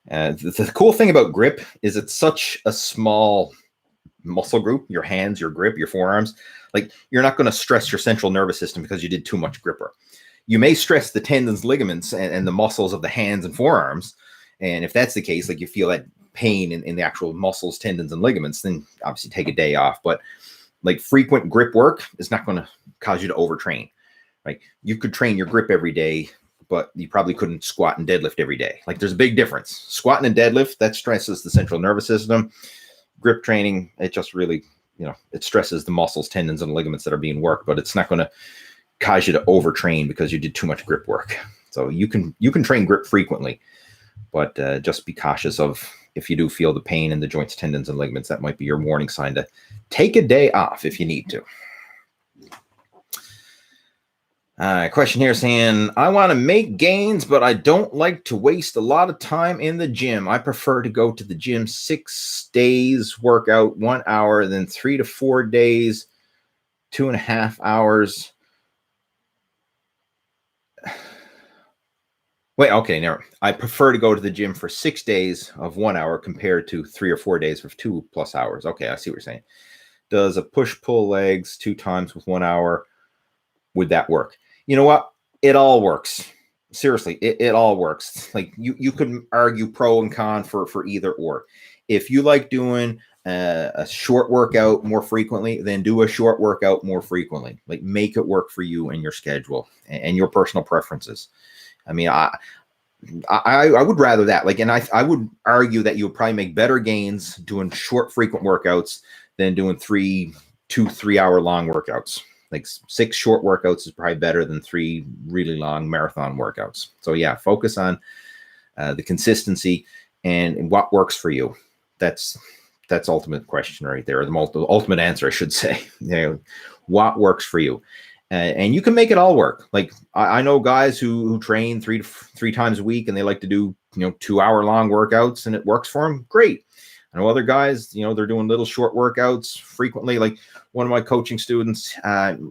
The cool thing about grip is it's such a small muscle group, your hands, your grip, your forearms. Like, you're not going to stress your central nervous system because you did too much gripper. You may stress the tendons, ligaments, and the muscles of the hands and forearms. And if that's the case, like, you feel that pain in the actual muscles, tendons, and ligaments, then obviously take a day off. But like, frequent grip work is not going to cause you to overtrain. Like, you could train your grip every day, but you probably couldn't squat and deadlift every day. Like there's a big difference. Squatting and deadlift, that stresses the central nervous system. Grip training, it just really, it stresses the muscles, tendons, and ligaments that are being worked, but it's not going to cause you to overtrain because you did too much grip work. So you can train grip frequently, but just be cautious of if you do feel the pain in the joints, tendons, and ligaments. That might be your warning sign to take a day off if you need to. Question here saying, I want to make gains, but I don't like to waste a lot of time in the gym. I prefer to go to the gym 6 days, workout 1 hour, then 3 to 4 days, 2.5 hours. Wait, okay, never. I prefer to go to the gym for 6 days of 1 hour compared to 3 or 4 days of 2+ hours. Okay, I see what you're saying. Does a push-pull legs 2 times with 1 hour, would that work? You know what? It all works. Seriously, it all works. Like you could argue pro and con for either or. If you like doing a short workout more frequently, then do a short workout more frequently. Like make it work for you and your schedule and your personal preferences. I mean, I would rather that. Like, and I would argue that you would probably make better gains doing short, frequent workouts than doing 2 3-hour long workouts. Like 6 short workouts is probably better than 3 really long marathon workouts. So yeah, focus on the consistency and what works for you. That's ultimate question right there, or the ultimate answer, I should say. What works for you, and you can make it all work. Like I know guys who train three times a week, and they like to do 2-hour long workouts, and it works for them. Great. I know other guys, they're doing little short workouts frequently. Like one of my coaching students,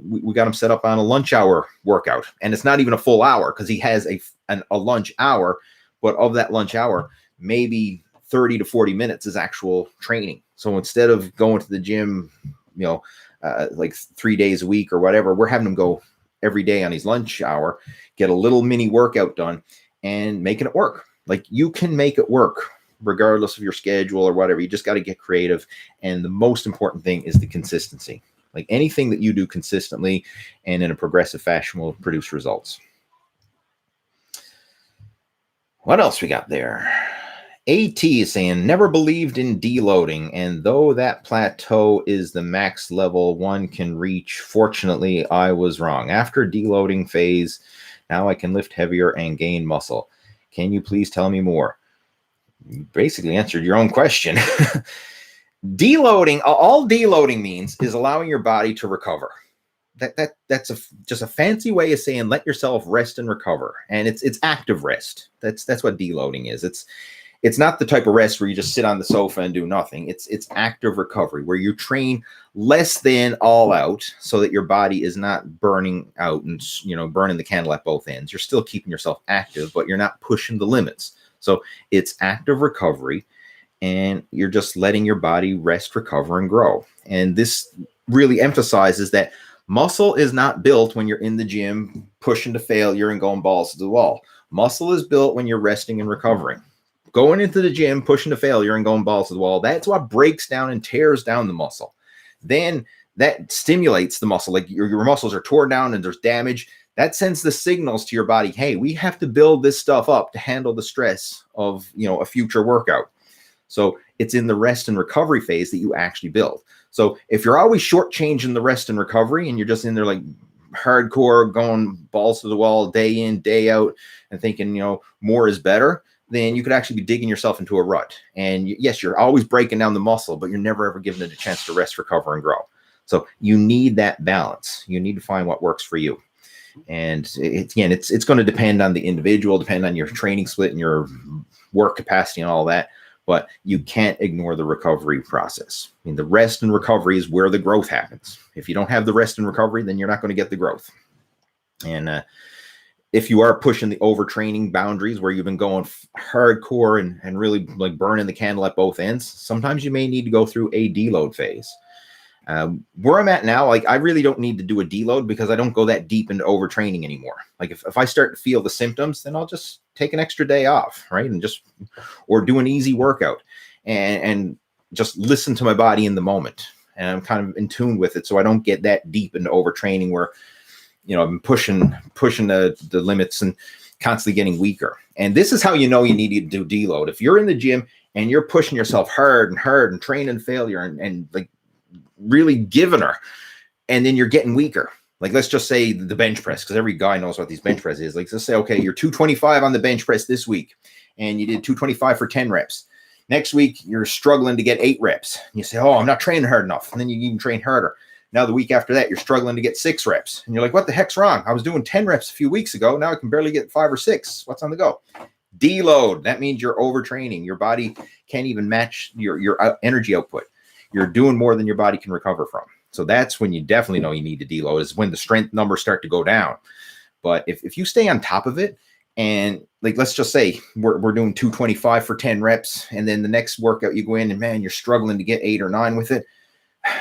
we got him set up on a lunch hour workout, and it's not even a full hour because he has a lunch hour, but of that lunch hour, maybe 30 to 40 minutes is actual training. So instead of going to the gym, like 3 days a week or whatever, we're having him go every day on his lunch hour, get a little mini workout done, and making it work. Like you can make it work regardless of your schedule or whatever. You just got to get creative. And the most important thing is the consistency. Like anything that you do consistently and in a progressive fashion will produce results. What else we got there? AT is saying, never believed in deloading. And though that plateau is the max level one can reach, fortunately, I was wrong. After deloading phase, now I can lift heavier and gain muscle. Can you please tell me more? You basically answered your own question. Deloading, all deloading means is allowing your body to recover. That's just a fancy way of saying let yourself rest and recover. And it's active rest. That's what deloading is. It's not the type of rest where you just sit on the sofa and do nothing. It's active recovery where you train less than all out so that your body is not burning out and burning the candle at both ends. You're still keeping yourself active, but you're not pushing the limits. So it's active recovery, and you're just letting your body rest, recover, and grow. And this really emphasizes that muscle is not built when you're in the gym pushing to failure and going balls to the wall. Muscle is built when you're resting and recovering. Going into the gym, pushing to failure and going balls to the wall, that's what breaks down and tears down the muscle. Then that stimulates the muscle. Like your muscles are torn down and there's damage. That sends the signals to your body, hey, we have to build this stuff up to handle the stress of, a future workout. So it's in the rest and recovery phase that you actually build. So if you're always shortchanging the rest and recovery and you're just in there like hardcore going balls to the wall day in, day out and thinking, more is better, then you could actually be digging yourself into a rut. And yes, you're always breaking down the muscle, but you're never ever giving it a chance to rest, recover, and grow. So you need that balance. You need to find what works for you. And it's going to depend on the individual, depend on your training split and your work capacity and all that. But you can't ignore the recovery process. I mean, the rest and recovery is where the growth happens. If you don't have the rest and recovery, then you're not going to get the growth. And if you are pushing the overtraining boundaries where you've been going hardcore and really like burning the candle at both ends, sometimes you may need to go through a deload phase. Where I'm at now, like I really don't need to do a deload because I don't go that deep into overtraining anymore. Like if I start to feel the symptoms, then I'll just take an extra day off, right? Or do an easy workout and just listen to my body in the moment. And I'm kind of in tune with it. So I don't get that deep into overtraining where, I'm pushing the limits. And constantly getting weaker. And this is how you know you need to do deload. If you're in the gym and you're pushing yourself hard and training failure and like really giving her, and then you're getting weaker. Like, let's just say the bench press, because every guy knows what these bench press is. Like, let's say, okay, you're 225 on the bench press this week, and you did 225 for 10 reps. Next week, you're struggling to get 8 reps. You say, oh, I'm not training hard enough. And then you even train harder. Now, the week after that, you're struggling to get 6 reps. And you're like, what the heck's wrong? I was doing 10 reps a few weeks ago. Now I can barely get 5 or 6. What's on the go? Deload. That means you're overtraining. Your body can't even match your energy output. You're doing more than your body can recover from. So that's when you definitely know you need to deload, is when the strength numbers start to go down. But if you stay on top of it, and like, let's just say we're doing 225 for 10 reps, and then the next workout you go in and, man, you're struggling to get 8 or 9 with it,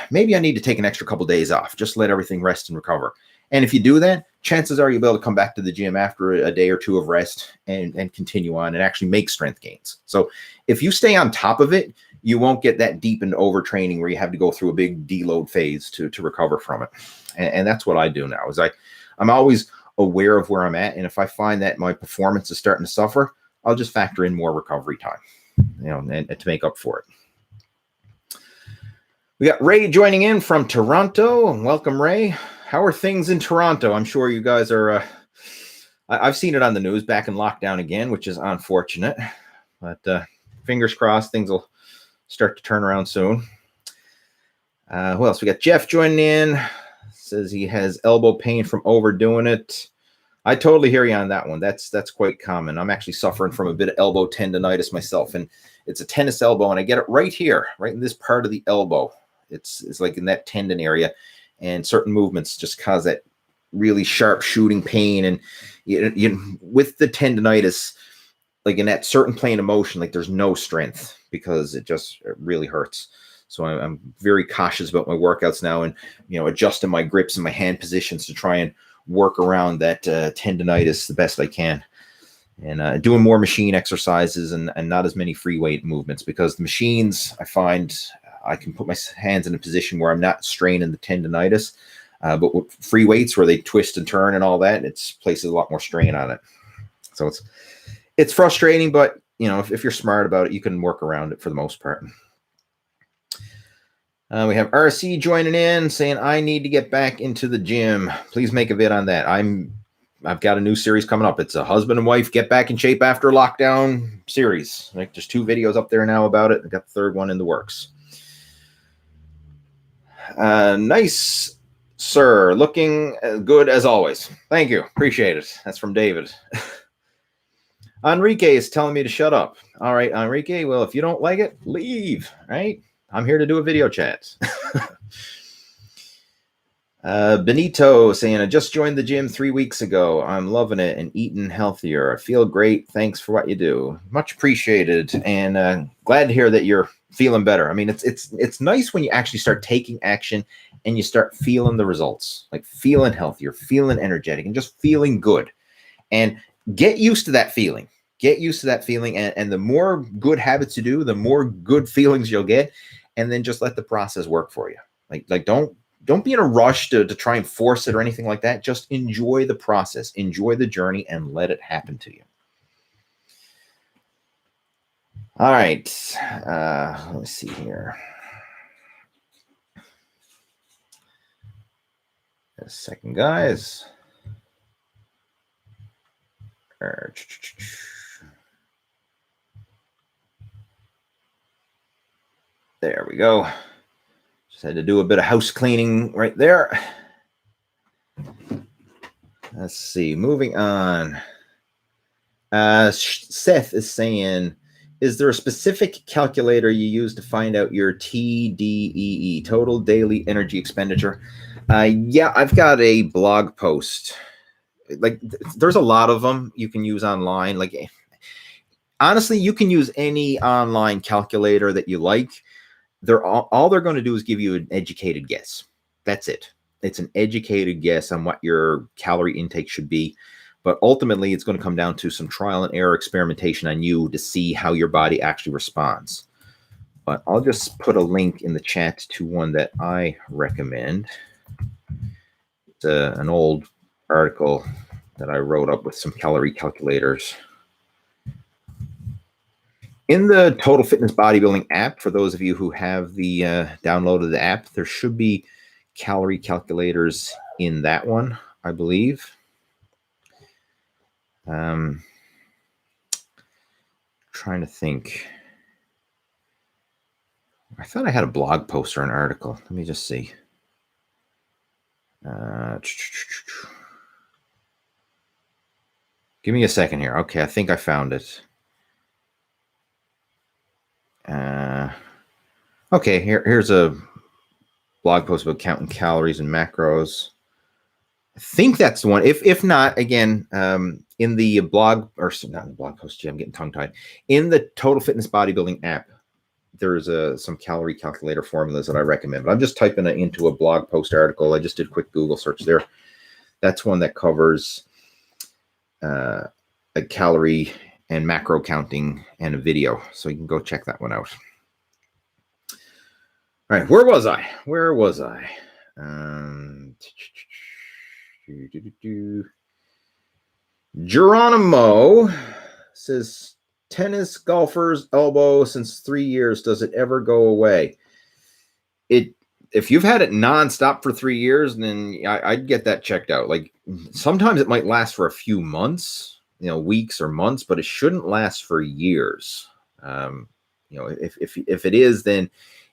maybe I need to take an extra couple days off. Just let everything rest and recover. And if you do that, chances are you'll be able to come back to the gym after a day or 2 of rest and continue on and actually make strength gains. So if you stay on top of it, you won't get that deep into overtraining where you have to go through a big deload phase to recover from it. And that's what I do now, is I'm always aware of where I'm at. And if I find that my performance is starting to suffer, I'll just factor in more recovery time, and to make up for it. We got Ray joining in from Toronto. Welcome, Ray. How are things in Toronto? I'm sure you guys are, I've seen it on the news, back in lockdown again, which is unfortunate, but fingers crossed things will start to turn around soon. Who else? We got Jeff joining in. Says he has elbow pain from overdoing it. I totally hear you on that one. That's quite common. I'm actually suffering from a bit of elbow tendonitis myself, and it's a tennis elbow, and I get it right here, right in this part of the elbow. It's like in that tendon area, and certain movements just cause that really sharp shooting pain. And you with the tendonitis, like in that certain plane of motion, like there's no strength because it really hurts. So I'm very cautious about my workouts now, and adjusting my grips and my hand positions to try and work around that tendonitis the best I can, and doing more machine exercises and not as many free weight movements, because the machines, I find I can put my hands in a position where I'm not straining the tendonitis, but with free weights where they twist and turn and all that, it places a lot more strain on it. So it's frustrating, but if you're smart about it, you can work around it for the most part. We have RC joining in saying, I need to get back into the gym. Please make a vid on that. I've got a new series coming up. It's a husband and wife get back in shape after lockdown series. Like, there's 2 videos up there now about it. I got the 3rd one in the works. Nice, sir. Looking good as always. Thank you. Appreciate it. That's from David. Enrique is telling me to shut up. All right, Enrique. Well, if you don't like it, leave. Right? I'm here to do a video chat. Benito saying, I just joined the gym 3 weeks ago. I'm loving it and eating healthier. I feel great. Thanks for what you do. Much appreciated. And glad to hear that you're feeling better. I mean, it's nice when you actually start taking action and you start feeling the results, like feeling healthier, feeling energetic, and just feeling good. And get used to that feeling. Get used to that feeling. And the more good habits you do, the more good feelings you'll get. And then just let the process work for you. Like don't be in a rush to try and force it or anything like that. Just enjoy the process, enjoy the journey, and let it happen to you. All right. Let me see here. A second, guys. There we go. Just had to do a bit of house cleaning right there. Let's see. Moving on. Seth is saying, is there a specific calculator you use to find out your TDEE, total daily energy expenditure? Yeah, I've got a blog post. Like, there's a lot of them you can use online. Like, honestly, you can use any online calculator that you like. All they're going to do is give you an educated guess. That's it. It's an educated guess on what your calorie intake should be. But ultimately, it's going to come down to some trial and error experimentation on you to see how your body actually responds. But I'll just put a link in the chat to one that I recommend. It's an old article that I wrote up with some calorie calculators. In the Total Fitness Bodybuilding app, for those of you who have the downloaded the app, there should be calorie calculators in that one, I believe. Trying to think. I thought I had a blog post or an article. Let me just see. Give me a second here. Okay, I think I found it. Okay, here's a blog post about counting calories and macros. I think that's the one. If not, again, in the blog, or not in the blog post, I'm getting tongue-tied. In the Total Fitness Bodybuilding app, there's some calorie calculator formulas that I recommend. But I'm just typing it into a blog post article. I just did a quick Google search there. That's one that covers a calorie and macro counting and a video. So you can go check that one out. All right, where was I? Geronimo says, tennis golfer's elbow since 3 years. Does it ever go away? If you've had it nonstop for 3 years, then I'd get that checked out. Like sometimes it might last for a few months, weeks or months, but it shouldn't last for years. If it is, then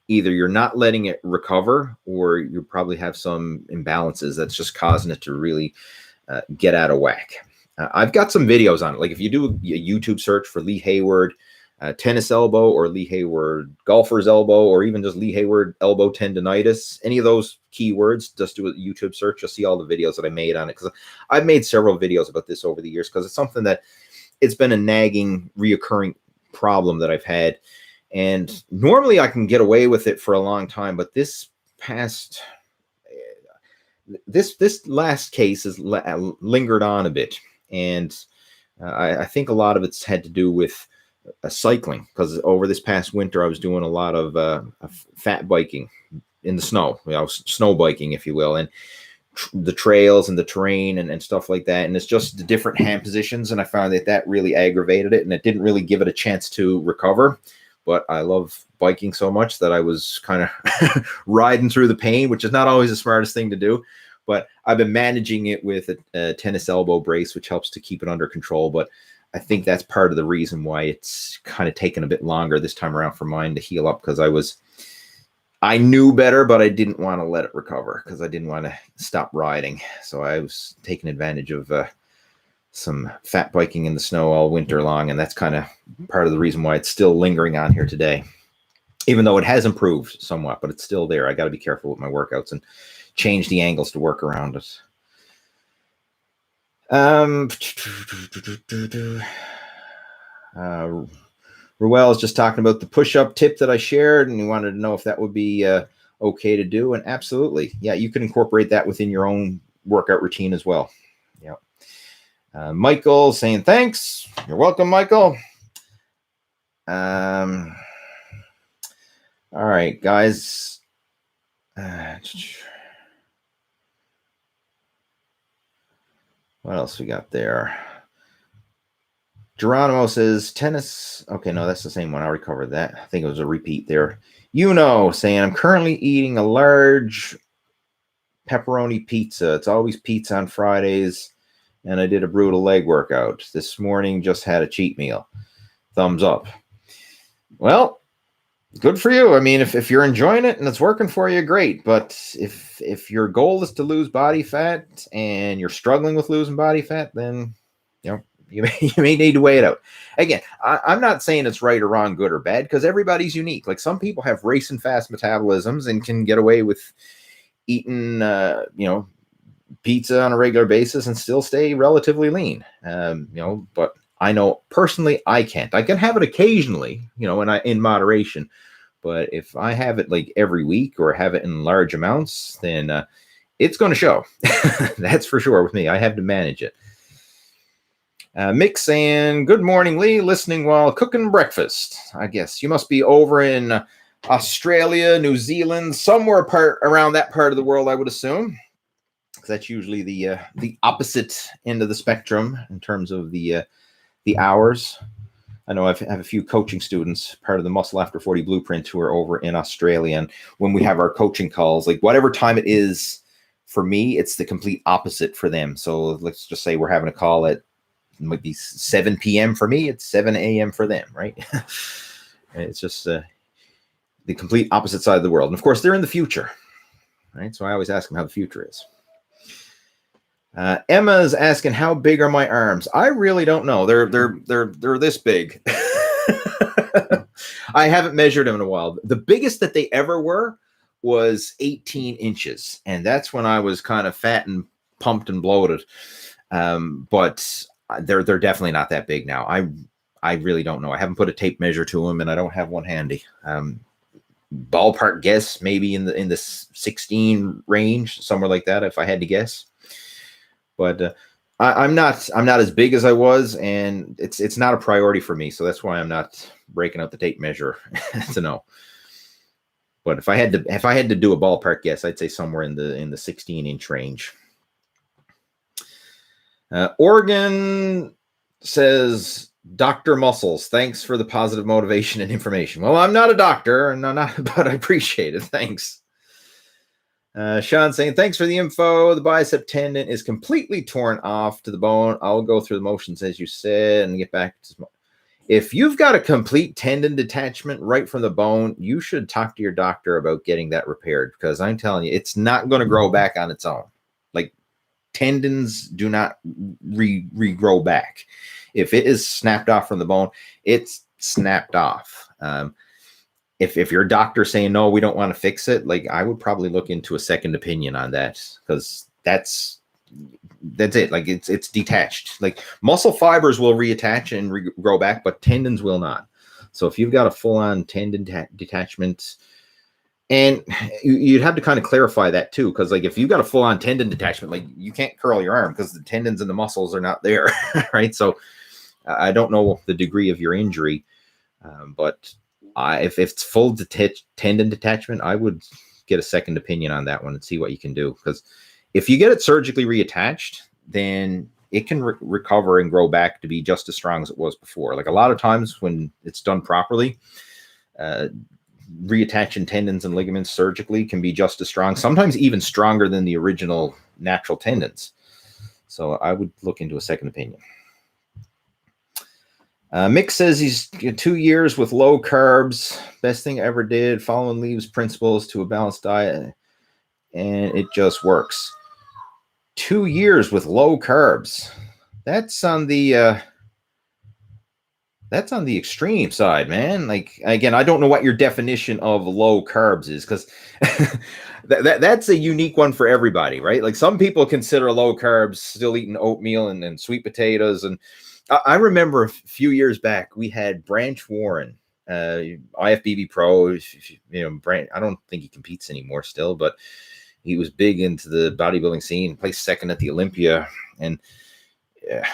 either you're not letting it recover, or you probably have some imbalances that's just causing it to really get out of whack. I've got some videos on it. Like if you do a YouTube search for Lee Hayward tennis elbow, or Lee Hayward golfer's elbow, or even just Lee Hayward elbow tendonitis, any of those keywords, just do a YouTube search. You'll see all the videos that I made on it, because I've made several videos about this over the years, because it's something that it's been a nagging, reoccurring problem that I've had. And normally I can get away with it for a long time, but this last case has lingered on a bit. And I think a lot of it's had to do with cycling, because over this past winter I was doing a lot of fat biking in the snow, snow biking, if you will, and the trails and the terrain and stuff like that. And it's just the different hand positions, and I found that really aggravated it, and it didn't really give it a chance to recover. But I love biking so much that I was kind of riding through the pain, which is not always the smartest thing to do. But I've been managing it with a tennis elbow brace, which helps to keep it under control. But I think that's part of the reason why it's kind of taken a bit longer this time around for mine to heal up, because I knew better, but I didn't want to let it recover, because I didn't want to stop riding. So I was taking advantage of some fat biking in the snow all winter long, and that's kind of part of the reason why it's still lingering on here today, even though it has improved somewhat, but it's still there. I got to be careful with my workouts and change the angles to work around it. Ruel is just talking about the push-up tip that I shared, and he wanted to know if that would be okay to do. And absolutely, yeah, you can incorporate that within your own workout routine as well. Yeah. Michael saying thanks. You're welcome, Michael. All right, guys. What else we got there? Geronimo says tennis. Okay, no, that's the same one. I already covered that. I think it was a repeat there. Saying I'm currently eating a large pepperoni pizza. It's always pizza on Fridays. And I did a brutal leg workout. This morning just had a cheat meal. Thumbs up. Well, good for you. I mean, if you're enjoying it and it's working for you, great. But if your goal is to lose body fat and you're struggling with losing body fat, then you may need to weigh it out. Again, I'm not saying it's right or wrong, good or bad, because everybody's unique. Like some people have racing fast metabolisms and can get away with eating, pizza on a regular basis and still stay relatively lean. But I know personally I can't. I can have it occasionally, in moderation. But if I have it like every week or have it in large amounts, then it's going to show. That's for sure with me. I have to manage it. Mick saying, good morning, Lee. Listening while cooking breakfast. I guess you must be over in Australia, New Zealand, somewhere around that part of the world, I would assume. That's usually the opposite end of the spectrum in terms of the hours. I know I have a few coaching students, part of the Muscle After 40 Blueprint, who are over in Australia. And when we have our coaching calls, like whatever time it is for me, it's the complete opposite for them. So let's just say we're having a call at, it might be 7 p.m. for me. It's 7 a.m. for them, right? It's just the complete opposite side of the world. And of course, they're in the future, right? So I always ask them how the future is. Emma's asking, how big are my arms? I really don't know. They're this big. I haven't measured them in a while. The biggest that they ever were was 18 inches. And that's when I was kind of fat and pumped and bloated. But they're definitely not that big now. I really don't know. I haven't put a tape measure to them, and I don't have one handy. Ballpark guess, maybe in the 16 range, somewhere like that, if I had to guess. But I'm not as big as I was, and it's not a priority for me. So that's why I'm not breaking out the tape measure to know. But if I had to do a ballpark guess, I'd say somewhere in the 16-inch range. Oregon says, Dr. Muscles, thanks for the positive motivation and information. Well, I'm not a doctor, and but I appreciate it. Thanks. Sean saying, thanks for the info. The bicep tendon is completely torn off to the bone. I'll go through the motions as you said and get back to. If you've got a complete tendon detachment right from the bone, you should talk to your doctor about getting that repaired, because I'm telling you, it's not going to grow back on its own. Like, tendons do not regrow back. If it is snapped off from the bone, it's snapped off. If your doctor's saying, no, we don't want to fix it, like, I would probably look into a second opinion on that, because that's it. Like, it's detached. Like, muscle fibers will reattach and regrow back, but tendons will not. So if you've got a full-on tendon detachment, and you'd have to kind of clarify that too, because like if you've got a full-on tendon detachment, like you can't curl your arm because the tendons and the muscles are not there, right? So I don't know the degree of your injury, but if it's full tendon detachment, I would get a second opinion on that one and see what you can do. Because if you get it surgically reattached, then it can recover and grow back to be just as strong as it was before. Like a lot of times when it's done properly, reattaching tendons and ligaments surgically can be just as strong, sometimes even stronger than the original natural tendons. So I would look into a second opinion. Mick says he's 2 years with low carbs. Best thing I ever did, following Leaves principles to a balanced diet, and it just works. 2 years with low carbs. That's on the extreme side, man. Like, again, I don't know what your definition of low carbs is, because that's a unique one for everybody, right? Like, some people consider low carbs still eating oatmeal and sweet potatoes. And I remember a few years back, we had Branch Warren, IFBB Pro. I don't think he competes anymore still, but he was big into the bodybuilding scene, placed second at the Olympia. And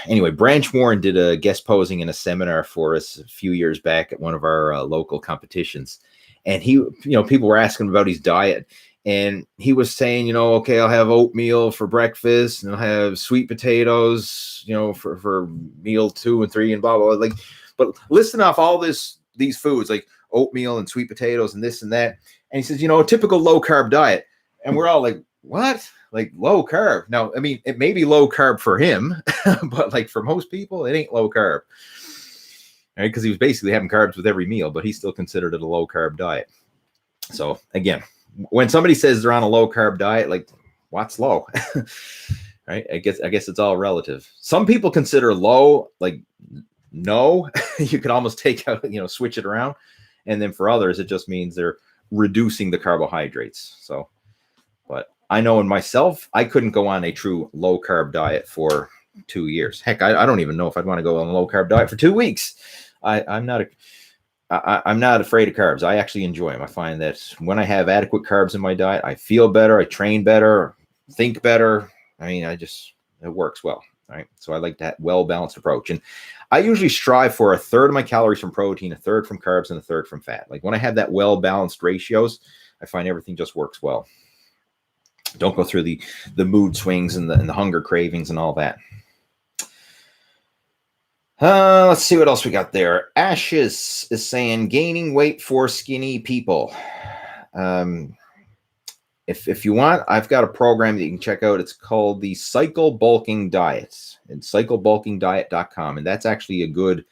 anyway, Branch Warren did a guest posing in a seminar for us a few years back at one of our local competitions. And he, people were asking about his diet, and he was saying, okay, I'll have oatmeal for breakfast and I'll have sweet potatoes, for meal 2 and 3 and blah, blah, blah. Like, but listing off all these foods, like oatmeal and sweet potatoes and this and that. And he says, a typical low carb diet. And we're all like, what? Like, low carb? Now, I mean, it may be low carb for him, but like for most people, it ain't low carb. Right? Because he was basically having carbs with every meal, but he still considered it a low carb diet. So again, when somebody says they're on a low carb diet, like, what's low? Right? I guess it's all relative. Some people consider low like no. You could almost take out, switch it around. And then for others, it just means they're reducing the carbohydrates. So, but I know in myself, I couldn't go on a true low carb diet for 2 years. Heck, I don't even know if I'd want to go on a low carb diet for 2 weeks. I'm not afraid of carbs. I actually enjoy them. I find that when I have adequate carbs in my diet, I feel better, I train better, think better. I mean, it works well. Right. So I like that well-balanced approach. And I usually strive for a third of my calories from protein, a third from carbs, and a third from fat. Like when I have that well-balanced ratios, I find everything just works well. Don't go through the mood swings and the hunger cravings and all that. Let's see what else we got there. Ashes is saying gaining weight for skinny people. If you want, I've got a program that you can check out. It's called the Cycle Bulking Diet. It's cyclebulkingdiet.com. And that's actually a good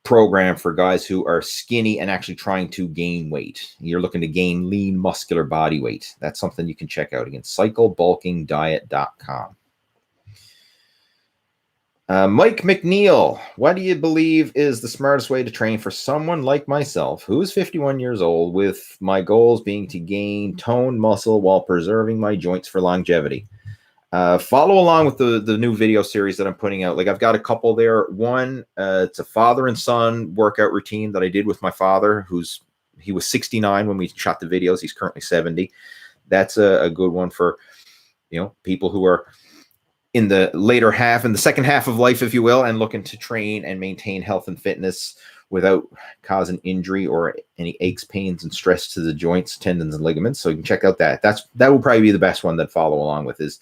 program for guys who are skinny and actually trying to gain weight. You're looking to gain lean muscular body weight. That's something you can check out. Again, cyclebulkingdiet.com. Mike McNeil, what do you believe is the smartest way to train for someone like myself, who is 51 years old, with my goals being to gain toned muscle while preserving my joints for longevity? Follow along with the new video series that I'm putting out. Like, I've got a couple there. One, it's a father and son workout routine that I did with my father, he was 69 when we shot the videos. He's currently 70. That's a good one for, people who are in the second half of life, if you will, and looking to train and maintain health and fitness without causing injury or any aches, pains, and stress to the joints, tendons, and ligaments. So you can check out that. That will probably be the best one that follow along with, is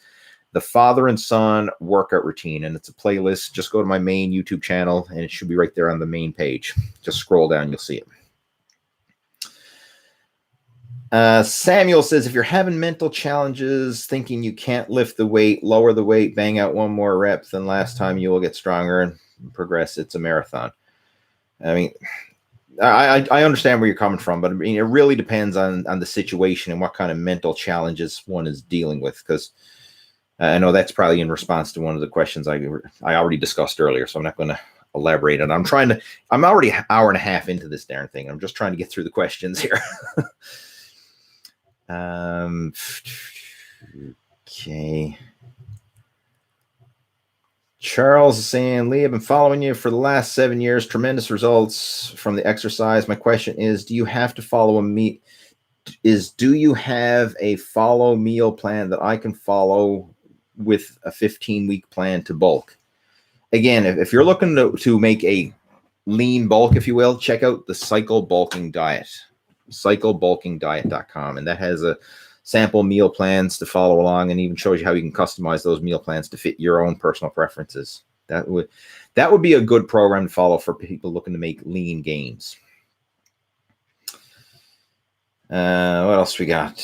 the father and son workout routine. And it's a playlist. Just go to my main YouTube channel and it should be right there on the main page. Just scroll down, you'll see it. Samuel says, if you're having mental challenges, thinking you can't lift the weight, lower the weight, bang out one more rep than last time, you will get stronger and progress. It's a marathon. I mean, I understand where you're coming from, but I mean, it really depends on the situation and what kind of mental challenges one is dealing with. Because I know that's probably in response to one of the questions I already discussed earlier, so I'm not going to elaborate on it. I'm already an hour and a half into this darn thing. I'm just trying to get through the questions here. Okay. Charles is saying, Lee, I've been following you for the last 7 years. Tremendous results from the exercise. My question is, do you have a follow meal plan that I can follow with a 15-week plan to bulk? Again, if you're looking to make a lean bulk, if you will, check out the Cycle Bulking Diet. cyclebulkingdiet.com, and that has a sample meal plans to follow along, and even shows you how you can customize those meal plans to fit your own personal preferences. That would be a good program to follow for people looking to make lean gains. What else we got?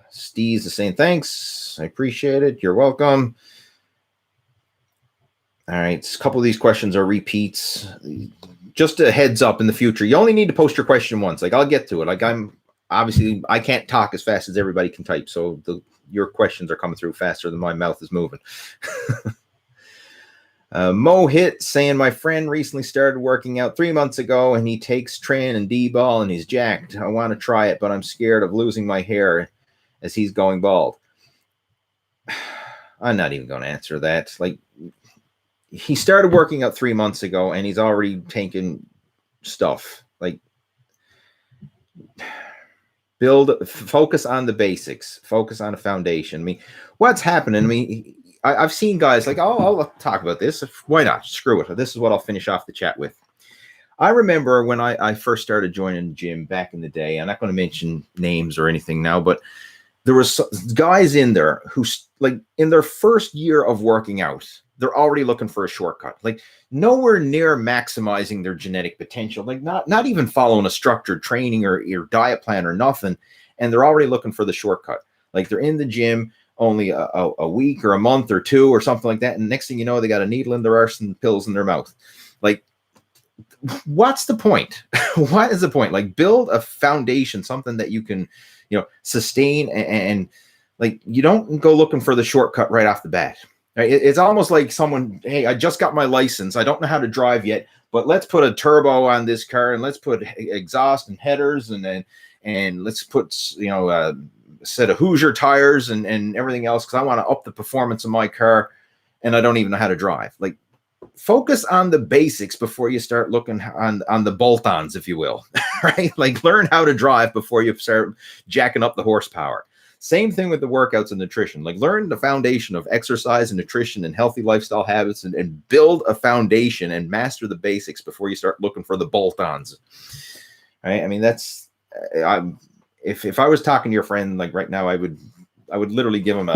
Steve's is saying, thanks, I appreciate it, you're welcome. All right, a couple of these questions are repeats. Just a heads up, in the future, you only need to post your question once. Like, I'll get to it. Like, I can't talk as fast as everybody can type, so your questions are coming through faster than my mouth is moving. Mo Hit saying, my friend recently started working out 3 months ago, and he takes Tren and Dbol, and he's jacked. I want to try it, but I'm scared of losing my hair as he's going bald. I'm not even going to answer that. Like, he started working out 3 months ago, and he's already taken stuff. Like, focus on the basics, focus on a foundation. I mean, what's happening? I mean, I've seen guys like, I'll talk about this. Why not? Screw it. This is what I'll finish off the chat with. I remember when I first started joining the gym back in the day. I'm not going to mention names or anything now, but there was guys in there who, like, in their first year of working out, they're already looking for a shortcut, like nowhere near maximizing their genetic potential, like not even following a structured training or diet plan or nothing. And they're already looking for the shortcut. Like, they're in the gym only a week or a month or two or something like that. And next thing you know, they got a needle in their arse and pills in their mouth. Like, what's the point? What is the point? Like, build a foundation, something that you can, sustain, and like, you don't go looking for the shortcut right off the bat. It's almost like someone, hey, I just got my license. I don't know how to drive yet, but let's put a turbo on this car, and let's put exhaust and headers, and let's put, a set of Hoosier tires and everything else, because I want to up the performance of my car, and I don't even know how to drive. Like, focus on the basics before you start looking on the bolt-ons, if you will, right? Like, learn how to drive before you start jacking up the horsepower. Same thing with the workouts and nutrition. Like, learn the foundation of exercise and nutrition and healthy lifestyle habits, and build a foundation and master the basics before you start looking for the bolt-ons. Right? I mean, that's, if I was talking to your friend, like right now, I would I would literally give them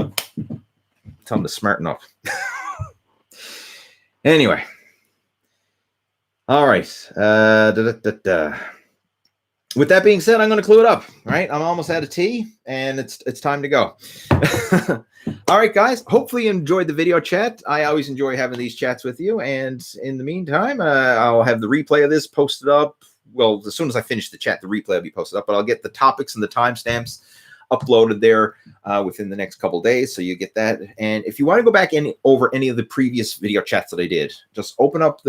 tell them to smarten up. Anyway. All right. With that being said, I'm going to clue it up. All right. I'm almost out of tea and it's time to go. All right, guys. Hopefully you enjoyed the video chat. I always enjoy having these chats with you. And in the meantime, I'll have the replay of this posted up. Well, as soon as I finish the chat, the replay will be posted up, but I'll get the topics and the timestamps uploaded there within the next couple days, so you get that. And if you want to go back over any of the previous video chats that I did, just open up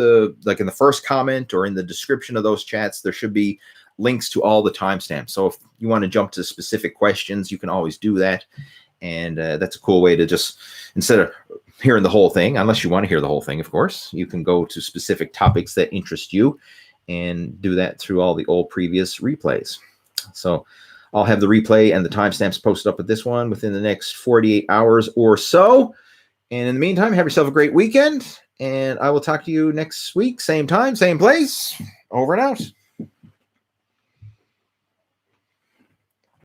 like in the first comment or in the description of those chats, there should be links to all the timestamps. So if you want to jump to specific questions, you can always do that. And that's a cool way to just, instead of hearing the whole thing, unless you want to hear the whole thing, of course, you can go to specific topics that interest you and do that through all the old previous replays. So I'll have the replay and the timestamps posted up with this one within the next 48 hours or so. And in the meantime, have yourself a great weekend. And I will talk to you next week, same time, same place. Over and out.